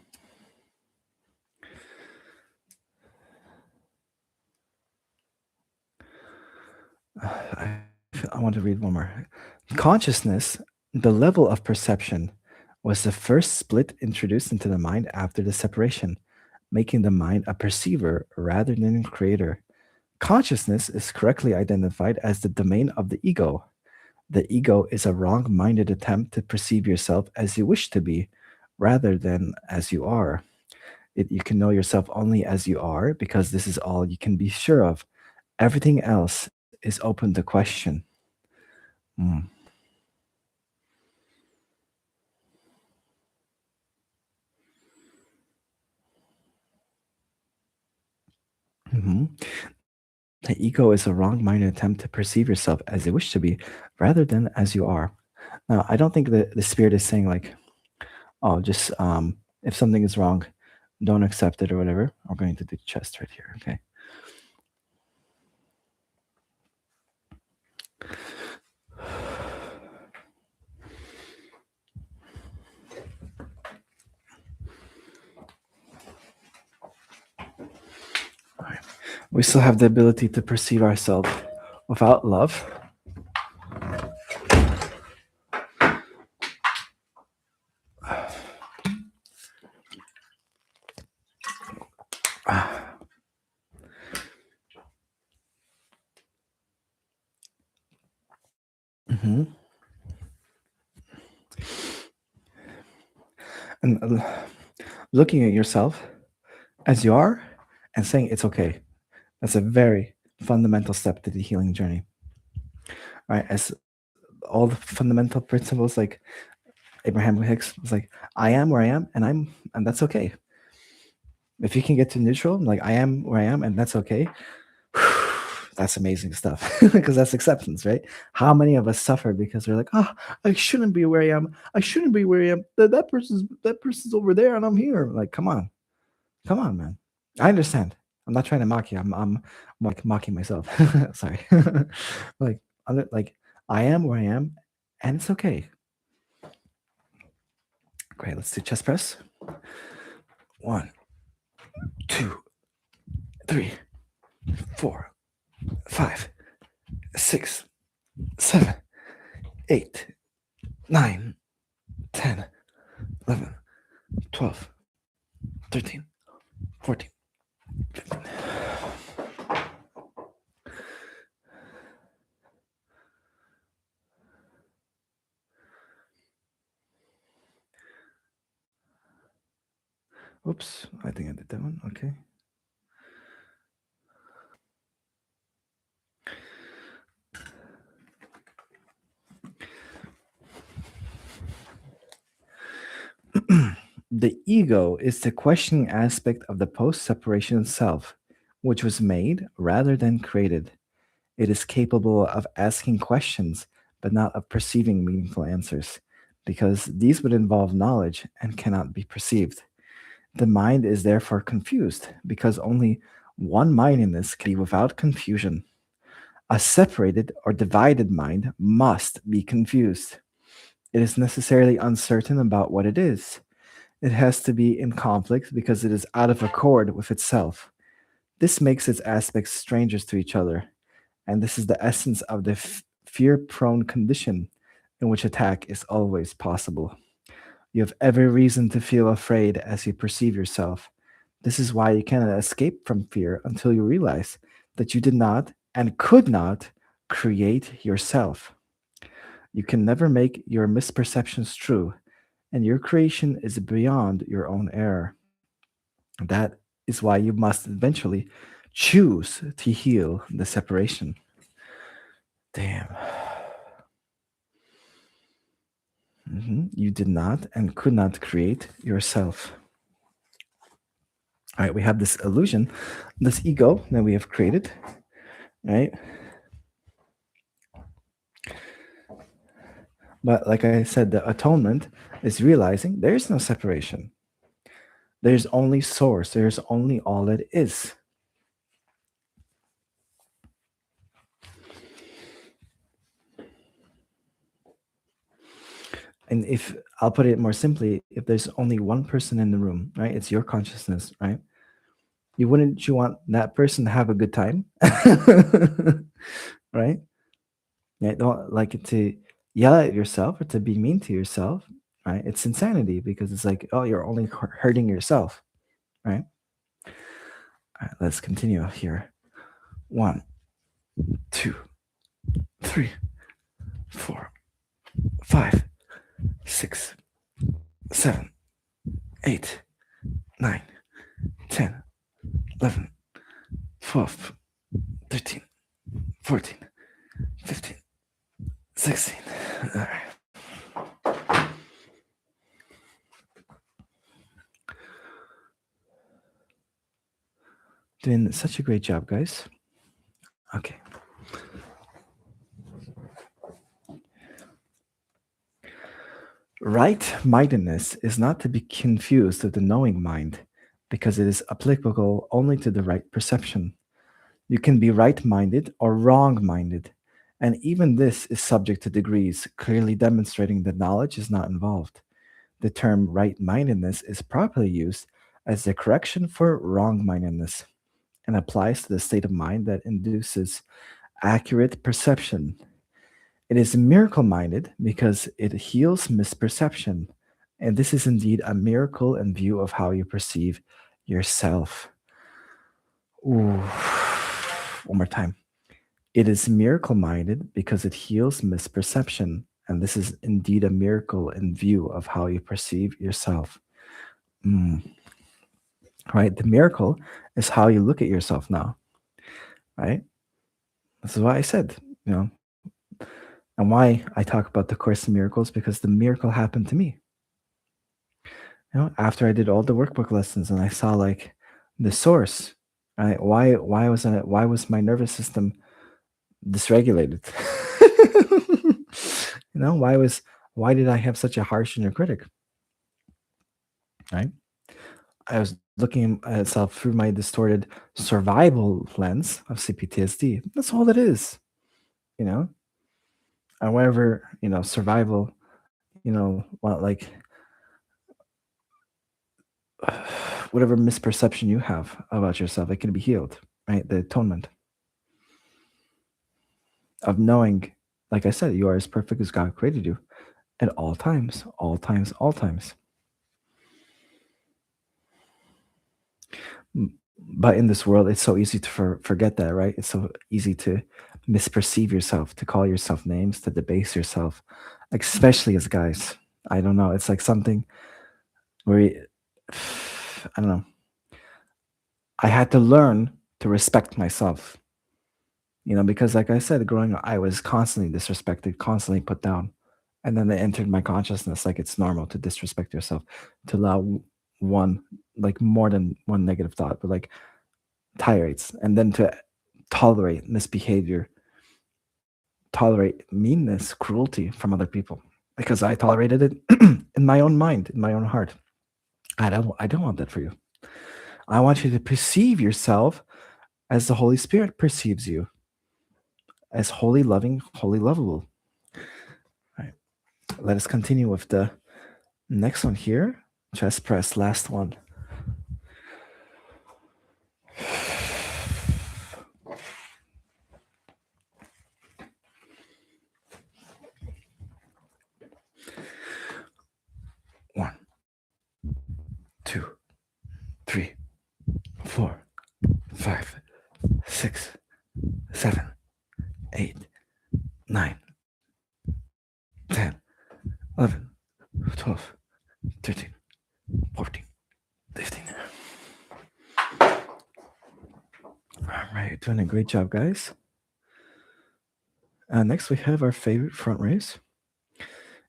I want to read one more. Consciousness, the level of perception, was the first split introduced into the mind after the separation, making the mind a perceiver rather than a creator. Consciousness is correctly identified as the domain of the ego. The ego is a wrong minded attempt to perceive yourself as you wish to be rather than as you are. You can know yourself only as you are because this is all you can be sure of. Everything else is open to question. Mm. Mhm. The ego is a wrong minded attempt to perceive yourself as you wish to be rather than as you are. Now, I don't think that the spirit is saying, like, oh, just if something is wrong, don't accept it or whatever. We're going to do chest right here. Okay. All right. We still have the ability to perceive ourselves without love. Hmm. And looking at yourself as you are and saying it's okay. That's a very fundamental step to the healing journey. Right? As all the fundamental principles, like Abraham Hicks was like, I am where I am, and that's okay. If you can get to neutral, like I am where I am, and that's okay, that's amazing stuff because that's acceptance, right? How many of us suffer because we're like, oh, I shouldn't be where I am. I shouldn't be where I am. That person's over there, and I'm here. Like, come on, man. I understand. I'm not trying to mock you. I'm like mocking myself. Sorry. like like I am where I am, and it's okay. Great. Let's do chest press. 1, 2, 3, 4, 5, 6, 7, 8, 9, 10, 11, 12, 13, 14, 15. Oops, I think I did that one. Okay. The ego is the questioning aspect of the post separation self, which was made rather than created. It is capable of asking questions, but not of perceiving meaningful answers, because these would involve knowledge and cannot be perceived. The mind is therefore confused, because only one mindedness can be without confusion. A separated or divided mind must be confused. It is necessarily uncertain about what it is. It has to be in conflict because it is out of accord with itself. This makes its aspects strangers to each other, and this is the essence of the fear prone condition in which attack is always possible. You have every reason to feel afraid as you perceive yourself. This is why you cannot escape from fear until you realize that you did not and could not create yourself. You can never make your misperceptions true, and your creation is beyond your own error. That is why you must eventually choose to heal the separation. Damn. You did not and could not create yourself. All right, we have this illusion, this ego that we have created, right? But like I said, the atonement is realizing there is no separation. There's only source, there's only all that is. And if I'll put it more simply, if there's only one person in the room, right? It's your consciousness, right? You want that person to have a good time? Right? Yeah, don't like it to yell at yourself or to be mean to yourself, right? It's insanity because it's like, oh, you're only hurting yourself, right? All right, let's continue here. 1, 2, 3, 4, 5, 6, 7, 8, 9, 10, 11, 12, 13, 14, 15, 16. All right. Doing such a great job, guys. Okay. Right mindedness is not to be confused with the knowing mind because it is applicable only to the right perception. You can be right minded or wrong minded, and even this is subject to degrees, clearly demonstrating that knowledge is not involved. The term right mindedness is properly used as a correction for wrong mindedness and applies to the state of mind that induces accurate perception. It is miracle minded because it heals misperception. And this is indeed a miracle in view of how you perceive yourself. Ooh. One more time. It is miracle minded because it heals misperception. And this is indeed a miracle in view of how you perceive yourself. Mm. Right? The miracle is how you look at yourself now. Right? This is why I said, you know, and why I talk about the Course in Miracles, because the miracle happened to me. After I did all the workbook lessons and I saw like the source, right? Why was my nervous system dysregulated? Why did I have such a harsh inner critic? Right? I was looking at myself through my distorted survival lens of CPTSD. That's all it is, you know. However, survival, like whatever misperception you have about yourself, it can be healed, right? The atonement of knowing, like I said, you are as perfect as God created you at all times, all times, all times. But in this world, it's so easy to forget that, right? It's so easy to misperceive yourself, to call yourself names, to debase yourself, especially as guys. I don't know. It's like something where I don't know. I had to learn to respect myself, because like I said, growing up, I was constantly disrespected, constantly put down. And then they entered my consciousness like it's normal to disrespect yourself, to allow one, like more than one negative thought, but like tirades, and then to tolerate misbehavior, tolerate meanness, cruelty from other people, because I tolerated it in my own mind, in my own heart. I don't want that for you. I want you to perceive yourself as the Holy Spirit perceives you, as holy, loving, holy, lovable. All right. Let us continue with the next one here. Chest press, last one. One, two, three, 4, 5, 6, 7, 8, 9, 10, 11, 12, 13, 14, 15. All right, doing a great job, guys. Next, we have our favorite front raise,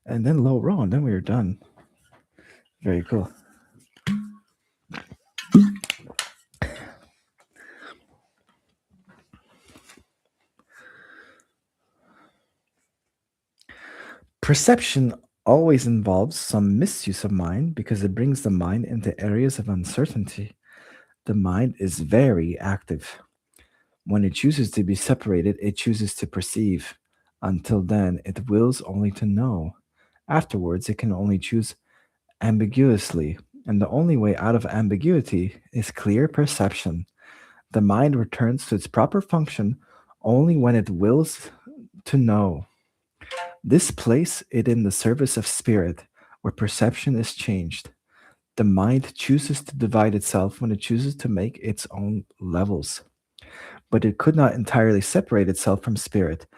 and then low row, and then we are done. Very cool. Perception always involves some misuse of mind because it brings the mind into areas of uncertainty. The mind is very active. When it chooses to be separated, it chooses to perceive. Until then, it wills only to know. Afterwards, it can only choose ambiguously, and the only way out of ambiguity is clear perception. The mind returns to its proper function only when it wills to know. This place it in the service of spirit, where perception is changed. The mind chooses to divide itself when it chooses to make its own levels. But it could not entirely separate itself from spirit,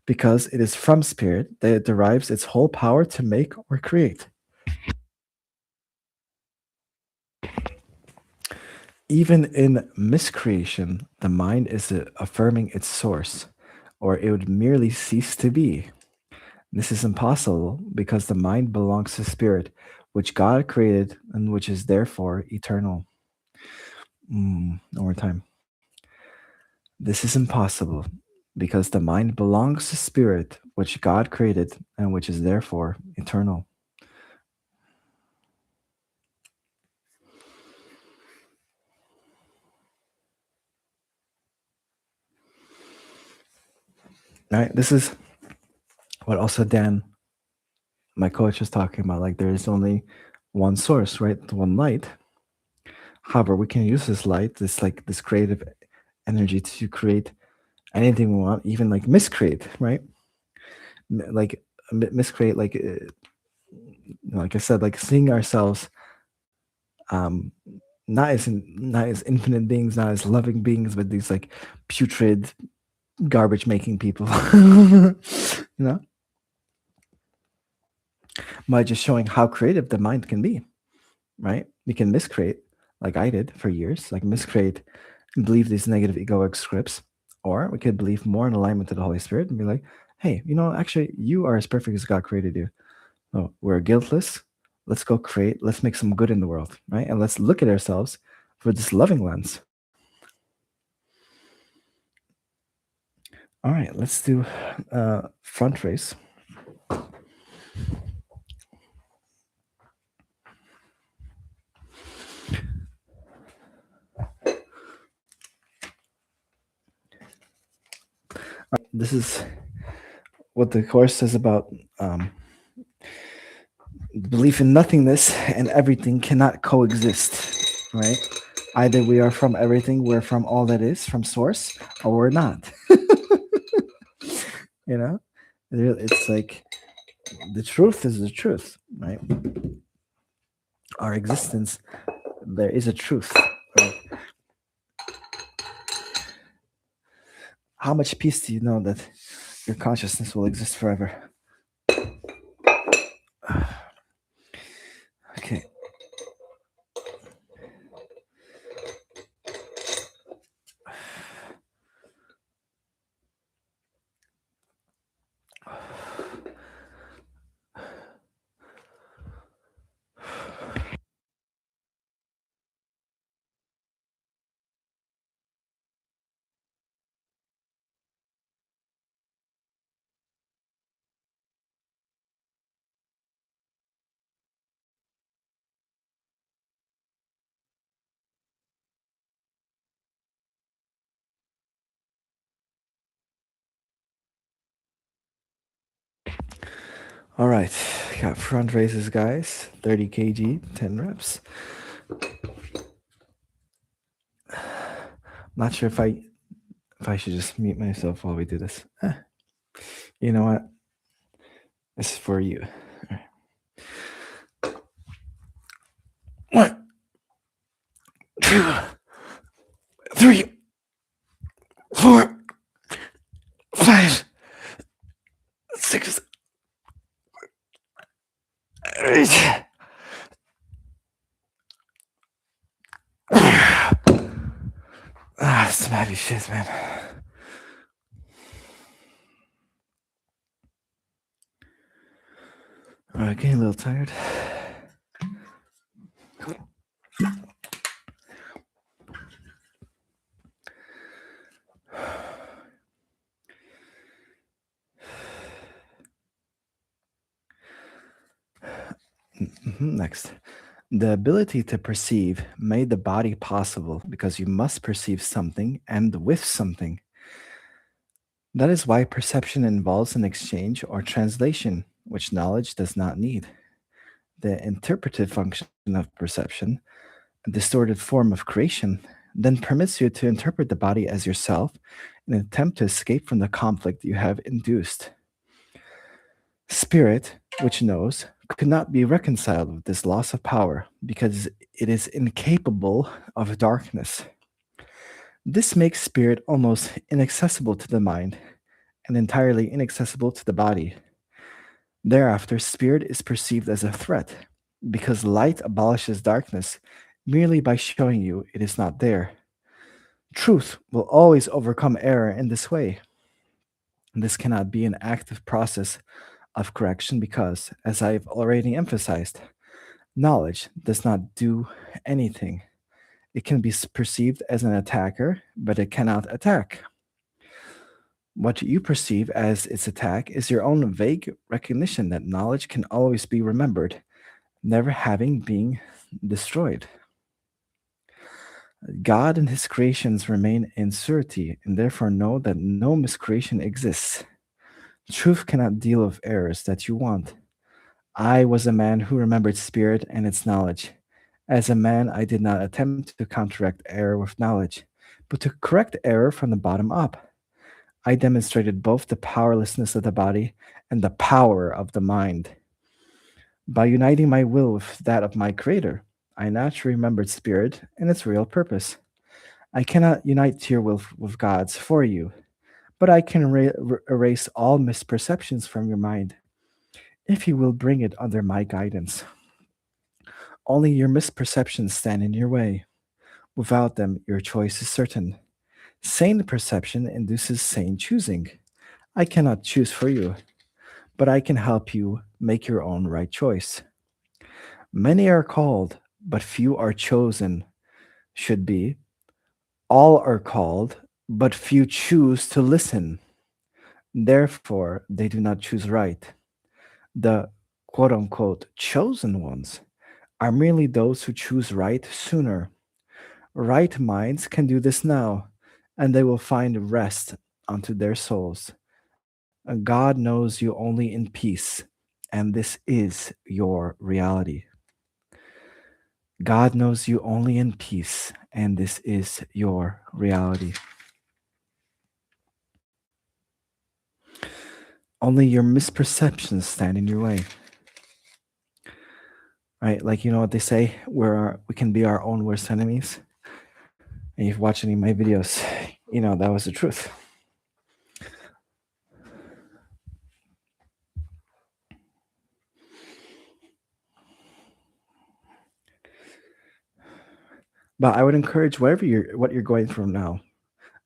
because it is from spirit that it derives its whole power to make or create. Even in miscreation, the mind is affirming its source, or it would merely cease to be. This is impossible because the mind belongs to spirit, which God created and which is therefore eternal. One more time. This is impossible because the mind belongs to spirit, which God created and which is therefore eternal. Right? This is what also Dan, my coach, was talking about. Like there is only one source, right? One light. However, we can use this light, this creative energy to create anything we want, even like miscreate, right? Like miscreate, like I said, like seeing ourselves um not as infinite beings, not as loving beings, but these like putrid garbage making people. know, by just showing how creative the mind can be, right? We can miscreate, like I did for years, like miscreate and believe these negative egoic scripts, or we could believe more in alignment to the Holy Spirit and be like, hey, actually, you are as perfect as God created you. Oh, we're guiltless. Let's go create. Let's make some good in the world, right? And let's look at ourselves for this loving lens. All right, let's do front race. This is what the course says about belief in nothingness and everything cannot coexist, right? Either we are from everything, we're from all that is, from source, or we're not. you know, it's like the truth is the truth, right? Our existence, there is a truth. Right? How much peace do you know that your consciousness will exist forever? Okay. All right. Got front raises, guys. 30 kg, 10 reps. Not sure if I should just mute myself while we do this. You know what? This is for you. One, two, three, 4, 5, 6, 8. Some heavy shit, man. All right, getting a little tired. Next. The ability to perceive made the body possible because you must perceive something and with something. That is why perception involves an exchange or translation, which knowledge does not need. The interpretive function of perception, a distorted form of creation, then permits you to interpret the body as yourself in an attempt to escape from the conflict you have induced. Spirit, which knows, could not be reconciled with this loss of power because it is incapable of darkness. This makes spirit almost inaccessible to the mind and entirely inaccessible to the body. Thereafter, spirit is perceived as a threat because light abolishes darkness merely by showing you it is not there. Truth will always overcome error in this way. This cannot be an active process of correction because, as I've already emphasized, knowledge does not do anything. It can be perceived as an attacker, but it cannot attack. What you perceive as its attack is your own vague recognition that knowledge can always be remembered, never having been destroyed. God and his creations remain in certainty, and therefore know that no miscreation exists. Truth cannot deal with errors that you want. I was a man who remembered spirit and its knowledge. As a man, I did not attempt to counteract error with knowledge, but to correct error from the bottom up. I demonstrated both the powerlessness of the body and the power of the mind. By uniting my will with that of my Creator, I naturally remembered spirit and its real purpose. I cannot unite your will with God's for you, but I can erase all misperceptions from your mind if you will bring it under my guidance. Only your misperceptions stand in your way. Without them, your choice is certain. Sane perception induces sane choosing. I cannot choose for you, but I can help you make your own right choice. Many are called, but few are chosen, should be. All are called, but few choose to listen. Therefore, they do not choose right. The quote unquote chosen ones are merely those who choose right sooner. Right minds can do this now, and they will find rest unto their souls. God knows you only in peace, and this is your reality. God knows you only in peace, and this is your reality. Only your misperceptions stand in your way. Right? Like, you know what they say? We can be our own worst enemies. And you've watched any of my videos, you know that was the truth. But I would encourage what you're going through now,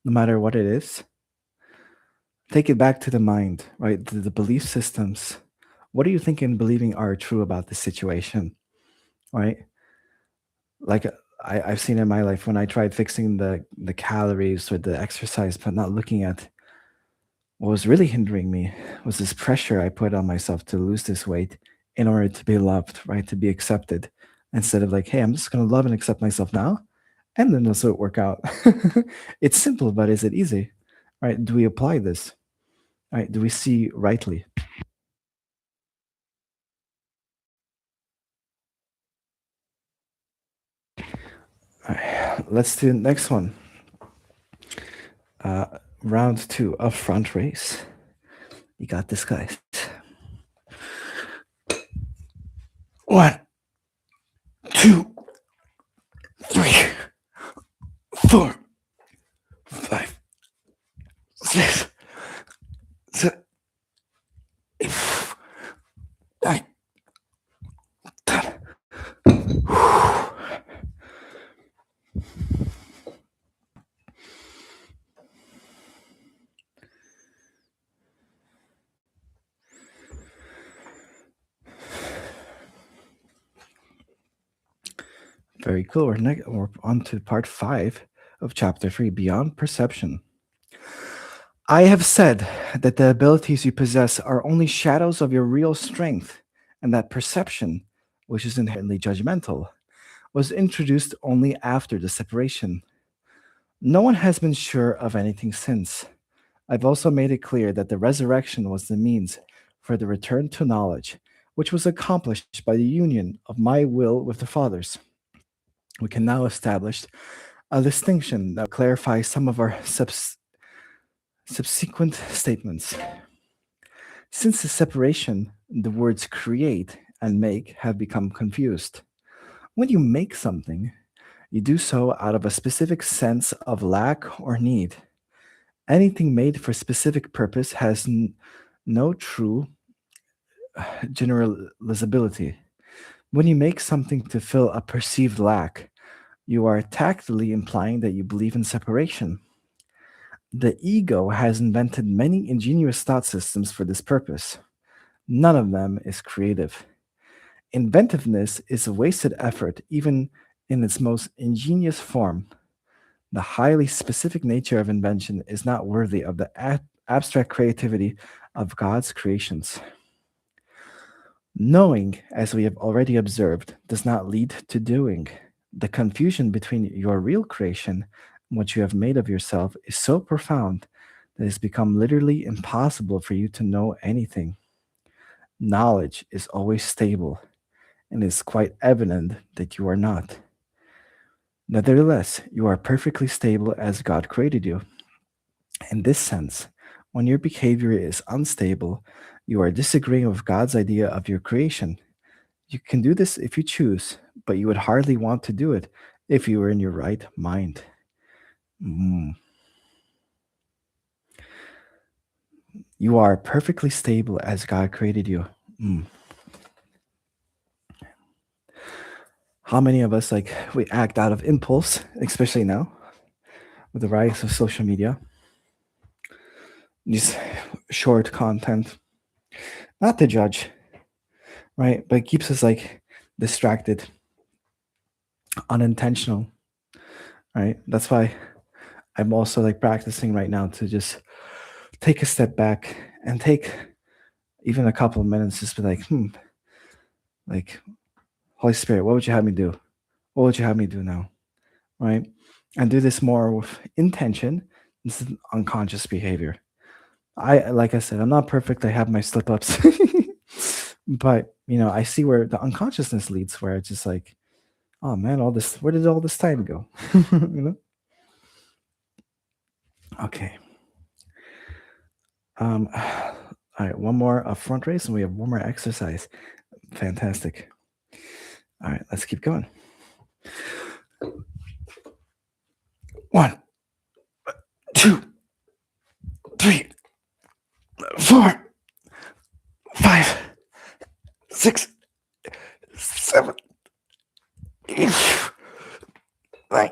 no matter what it is, take it back to the mind, right? The belief systems. What are you thinking and believing are true about the situation, right? Like I've seen in my life when I tried fixing the calories or the exercise, but not looking at what was really hindering me was this pressure I put on myself to lose this weight in order to be loved, right? To be accepted, instead of like, hey, I'm just going to love and accept myself now, and then this will work out. It's simple, but is it easy? Right? Do we apply this? Right? Do we see rightly? All right, let's do the next one. Uh, Round two of front race. You got this, guys. 1, 2, 3, 4, 5, 6, 7, 8, 9, 10. Very cool. We're on to part 5 of chapter 3, Beyond Perception. I have said that the abilities you possess are only shadows of your real strength, and that perception, which is inherently judgmental, was introduced only after the separation. No one has been sure of anything since. I've also made it clear that the resurrection was the means for the return to knowledge, which was accomplished by the union of my will with the Father's. We can now establish a distinction that clarifies some of our subsequent statements. Since the separation, the words create and make have become confused. When you make something, you do so out of a specific sense of lack or need. Anything made for specific purpose has no true generalizability. When you make something to fill a perceived lack, you are tacitly implying that you believe in separation. The ego has invented many ingenious thought systems for this purpose. None of them is creative. Inventiveness is a wasted effort, even In its most ingenious form, the highly specific nature of invention is not worthy of the abstract creativity of God's creations. Knowing, as we have already observed, does not lead to doing. The confusion between your real creation and what you have made of yourself is so profound that it's become literally impossible for you to know anything. Knowledge is always stable, and it is quite evident that you are not. Nevertheless, you are perfectly stable as God created you. In this sense, when your behavior is unstable, you are disagreeing with God's idea of your creation. You can do this if you choose, but you would hardly want to do it if you were in your right mind. Mm. You are perfectly stable as God created you. Mm. How many of us we act out of impulse, especially now with the rise of social media, these short content, not to judge, right? But it keeps us distracted, unintentional, right? That's why I'm also practicing right now to just take a step back and take even a couple of minutes, just be like, Holy Spirit, what would you have me do? What would you have me do now? Right? And do this more with intention instead of unconscious behavior. Like I said, I'm not perfect. I have my slip ups. But I see where the unconsciousness leads, where it's just oh man, where did all this time go? you know? Okay. All right, one more front raise, and we have one more exercise. Fantastic. All right, let's keep going. 1, 2, 3, 4, 5, 6, 7, 8, 9.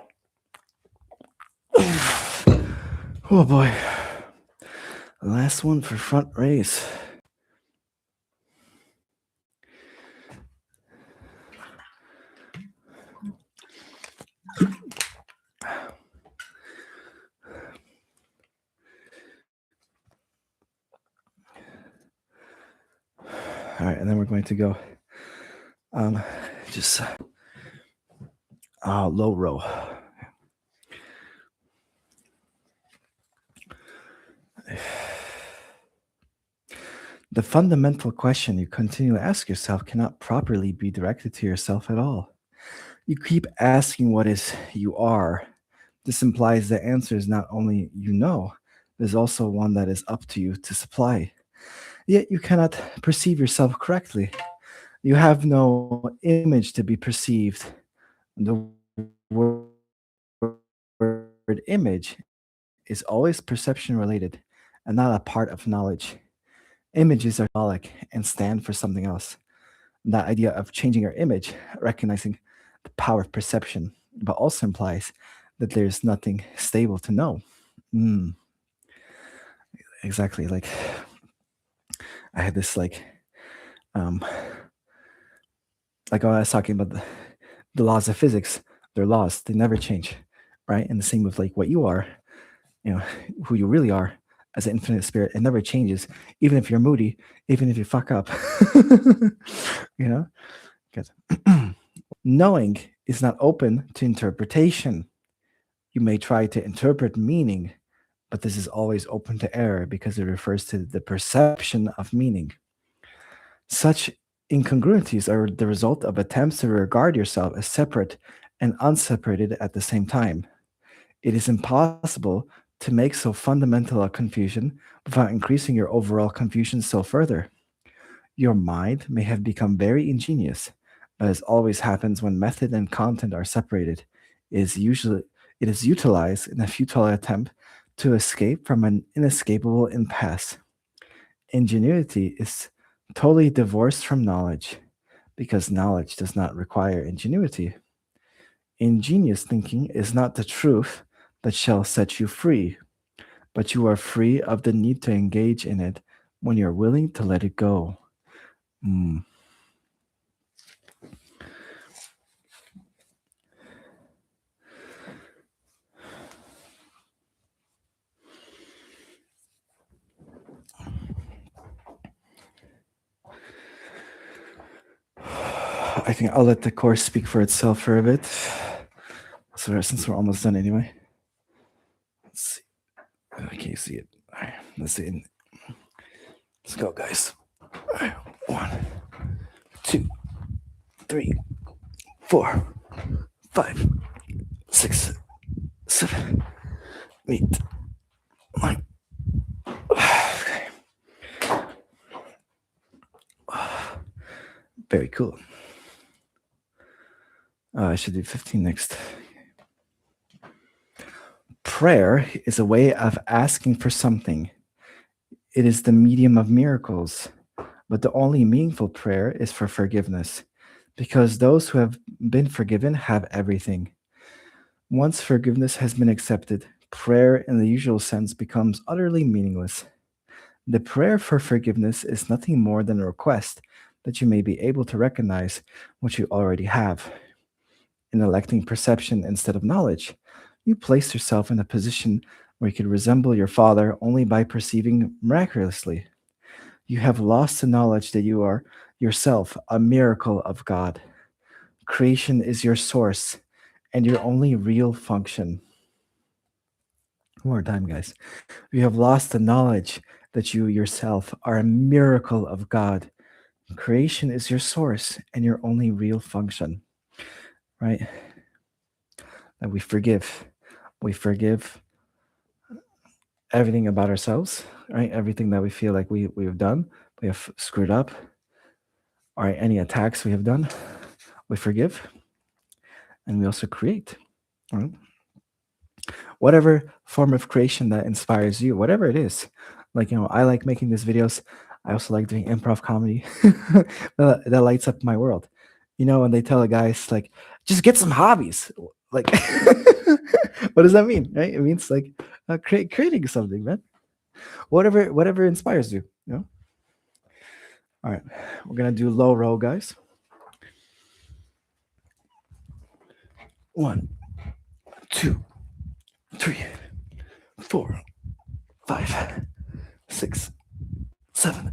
Oh boy. Last one for front raise. All right, and then we're going to go just low row. The fundamental question you continue to ask yourself cannot properly be directed to yourself at all. You keep asking what is you are. This implies the answer is not only you know, there's also one that is up to you to supply. Yet you cannot perceive yourself correctly. You have no image to be perceived. The word image is always perception related and not a part of knowledge. Images are symbolic and stand for something else. That idea of changing your image, recognizing the power of perception, but also implies that there's nothing stable to know. Mm, exactly. I had this um when I was talking about the laws of physics, they're laws, they never change. Right? And the same with what you are, you know, who you really are as an infinite spirit. It never changes, even if you're moody, even if you fuck up. you know? Good. Knowing is not open to interpretation. You may try to interpret meaning, but this is always open to error because it refers to the perception of meaning. Such incongruities are the result of attempts to regard yourself as separate and unseparated at the same time. It is impossible to make so fundamental a confusion without increasing your overall confusion still further. Your mind may have become very ingenious, but as always happens when method and content are separated, it is utilized in a futile attempt to escape from an inescapable impasse. Ingenuity is totally divorced from knowledge, because knowledge does not require ingenuity. Ingenious thinking is not the truth that shall set you free, but you are free of the need to engage in it when you're willing to let it go. Mm. I think I'll let the course speak for itself for a bit. So since we're almost done anyway. Let's see. I can't see it. All right, let's see. Let's go, guys. All right. 1, 2, 3, 4, 5, 6, 7, 8, 9. Okay. Very cool. I should do 15 next. Prayer is a way of asking for something. It is the medium of miracles. But the only meaningful prayer is for forgiveness, because those who have been forgiven have everything. Once forgiveness has been accepted, prayer in the usual sense becomes utterly meaningless. The prayer for forgiveness is nothing more than a request that you may be able to recognize what you already have. In electing perception instead of knowledge, you place yourself in a position where you could resemble your Father only by perceiving miraculously. You have lost the knowledge that you are yourself a miracle of God. Creation is your source and your only real function. One more time, guys. You have lost the knowledge that you yourself are a miracle of God. Creation is your source and your only real function, right? That we forgive. We forgive everything about ourselves, right? Everything that we feel like we've done, we have screwed up, or any attacks we have done, we forgive, and we also create. Right? Whatever form of creation that inspires you, whatever it is. Like, I like making these videos. I also like doing improv comedy. That lights up my world. When they tell the guys, like, just get some hobbies. Like, what does that mean, right? It means like creating something, man. Whatever inspires you, All right, we're gonna do low row, guys. 1, 2, 3, 4, 5, 6, 7,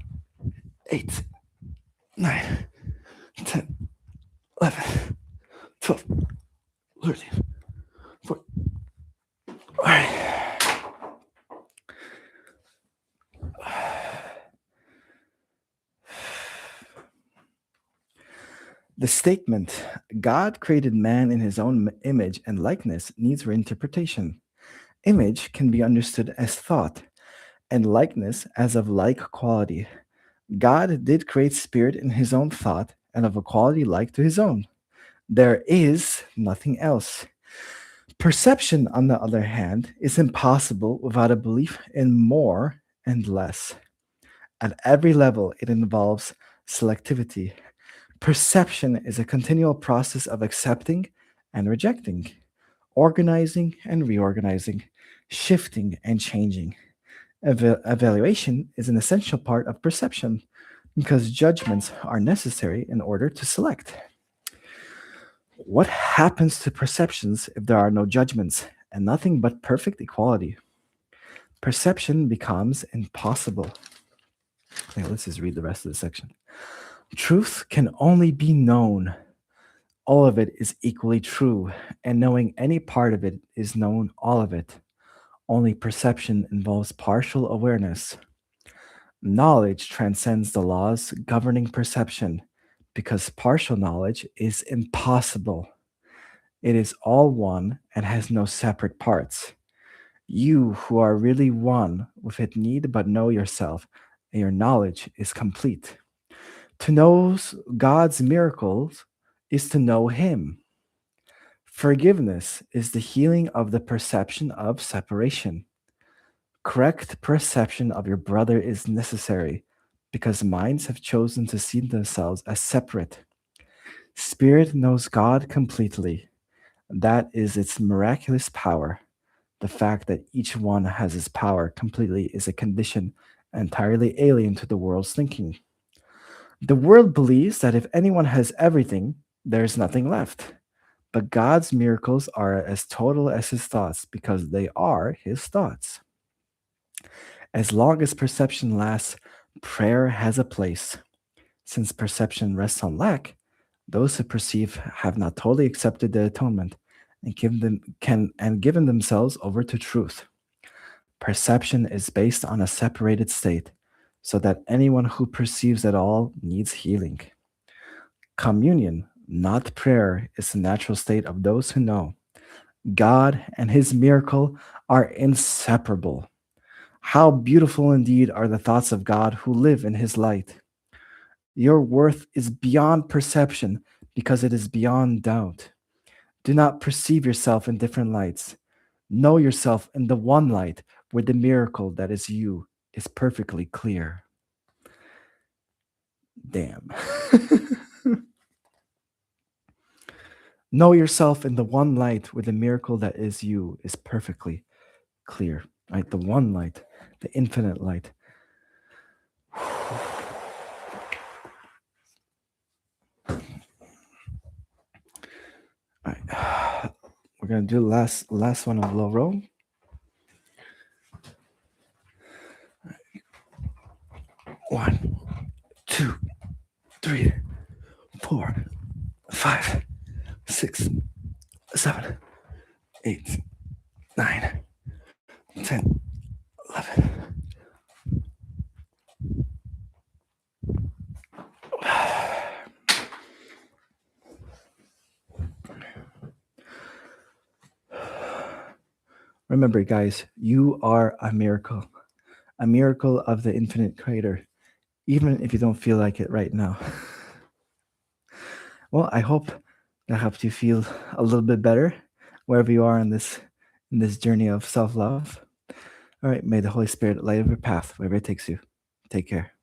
8, 9, 10, 11, 12, 13, 14. All right. The statement, God created man in his own image and likeness, needs reinterpretation. Image can be understood as thought, and likeness as of like quality. God did create spirit in his own thought and of a quality like to his own. There is nothing else. Perception, on the other hand, is impossible without a belief in more and less. At every level, it involves selectivity. Perception is a continual process of accepting and rejecting, organizing and reorganizing, shifting and changing. Evaluation is an essential part of perception because judgments are necessary in order to select. What happens to perceptions if there are no judgments and nothing but perfect equality? Perception becomes impossible. Okay, let's just read the rest of the section. Truth can only be known. All of it is equally true, and knowing any part of it is known all of it. Only perception involves partial awareness. Knowledge transcends the laws governing perception because partial knowledge is impossible. It is all one and has no separate parts. You who are really one with it need but know yourself, and your knowledge is complete. To know God's miracles is to know Him. Forgiveness is the healing of the perception of separation. Correct perception of your brother is necessary because minds have chosen to see themselves as separate. Spirit knows God completely. That is its miraculous power. The fact that each one has his power completely is a condition entirely alien to the world's thinking. The world believes that if anyone has everything, there is nothing left. But God's miracles are as total as his thoughts because they are his thoughts. As long as perception lasts, prayer has a place. Since perception rests on lack, Those who perceive have not totally accepted the atonement and given themselves over to truth. Perception is based on a separated state, so that anyone who perceives at all needs healing. Communion, not prayer, is the natural state of those who know. God and his miracle are inseparable. How beautiful indeed are the thoughts of God who live in his light. Your worth is beyond perception because it is beyond doubt. Do not perceive yourself in different lights. Know yourself in the one light where the miracle that is you is perfectly clear. Damn. Know yourself in the one light where the miracle that is you is perfectly clear. Right? The one light, the infinite light. All right. We're gonna do last one of low row. One, two, three, 4, 5, 6, 7, 8, 9, 10, 11. Remember, guys, you are a miracle of the infinite creator, even if you don't feel like it right now. Well, I hope that helped you feel a little bit better wherever you are in this journey of self-love. All right, may the Holy Spirit light up your path wherever it takes you. Take care.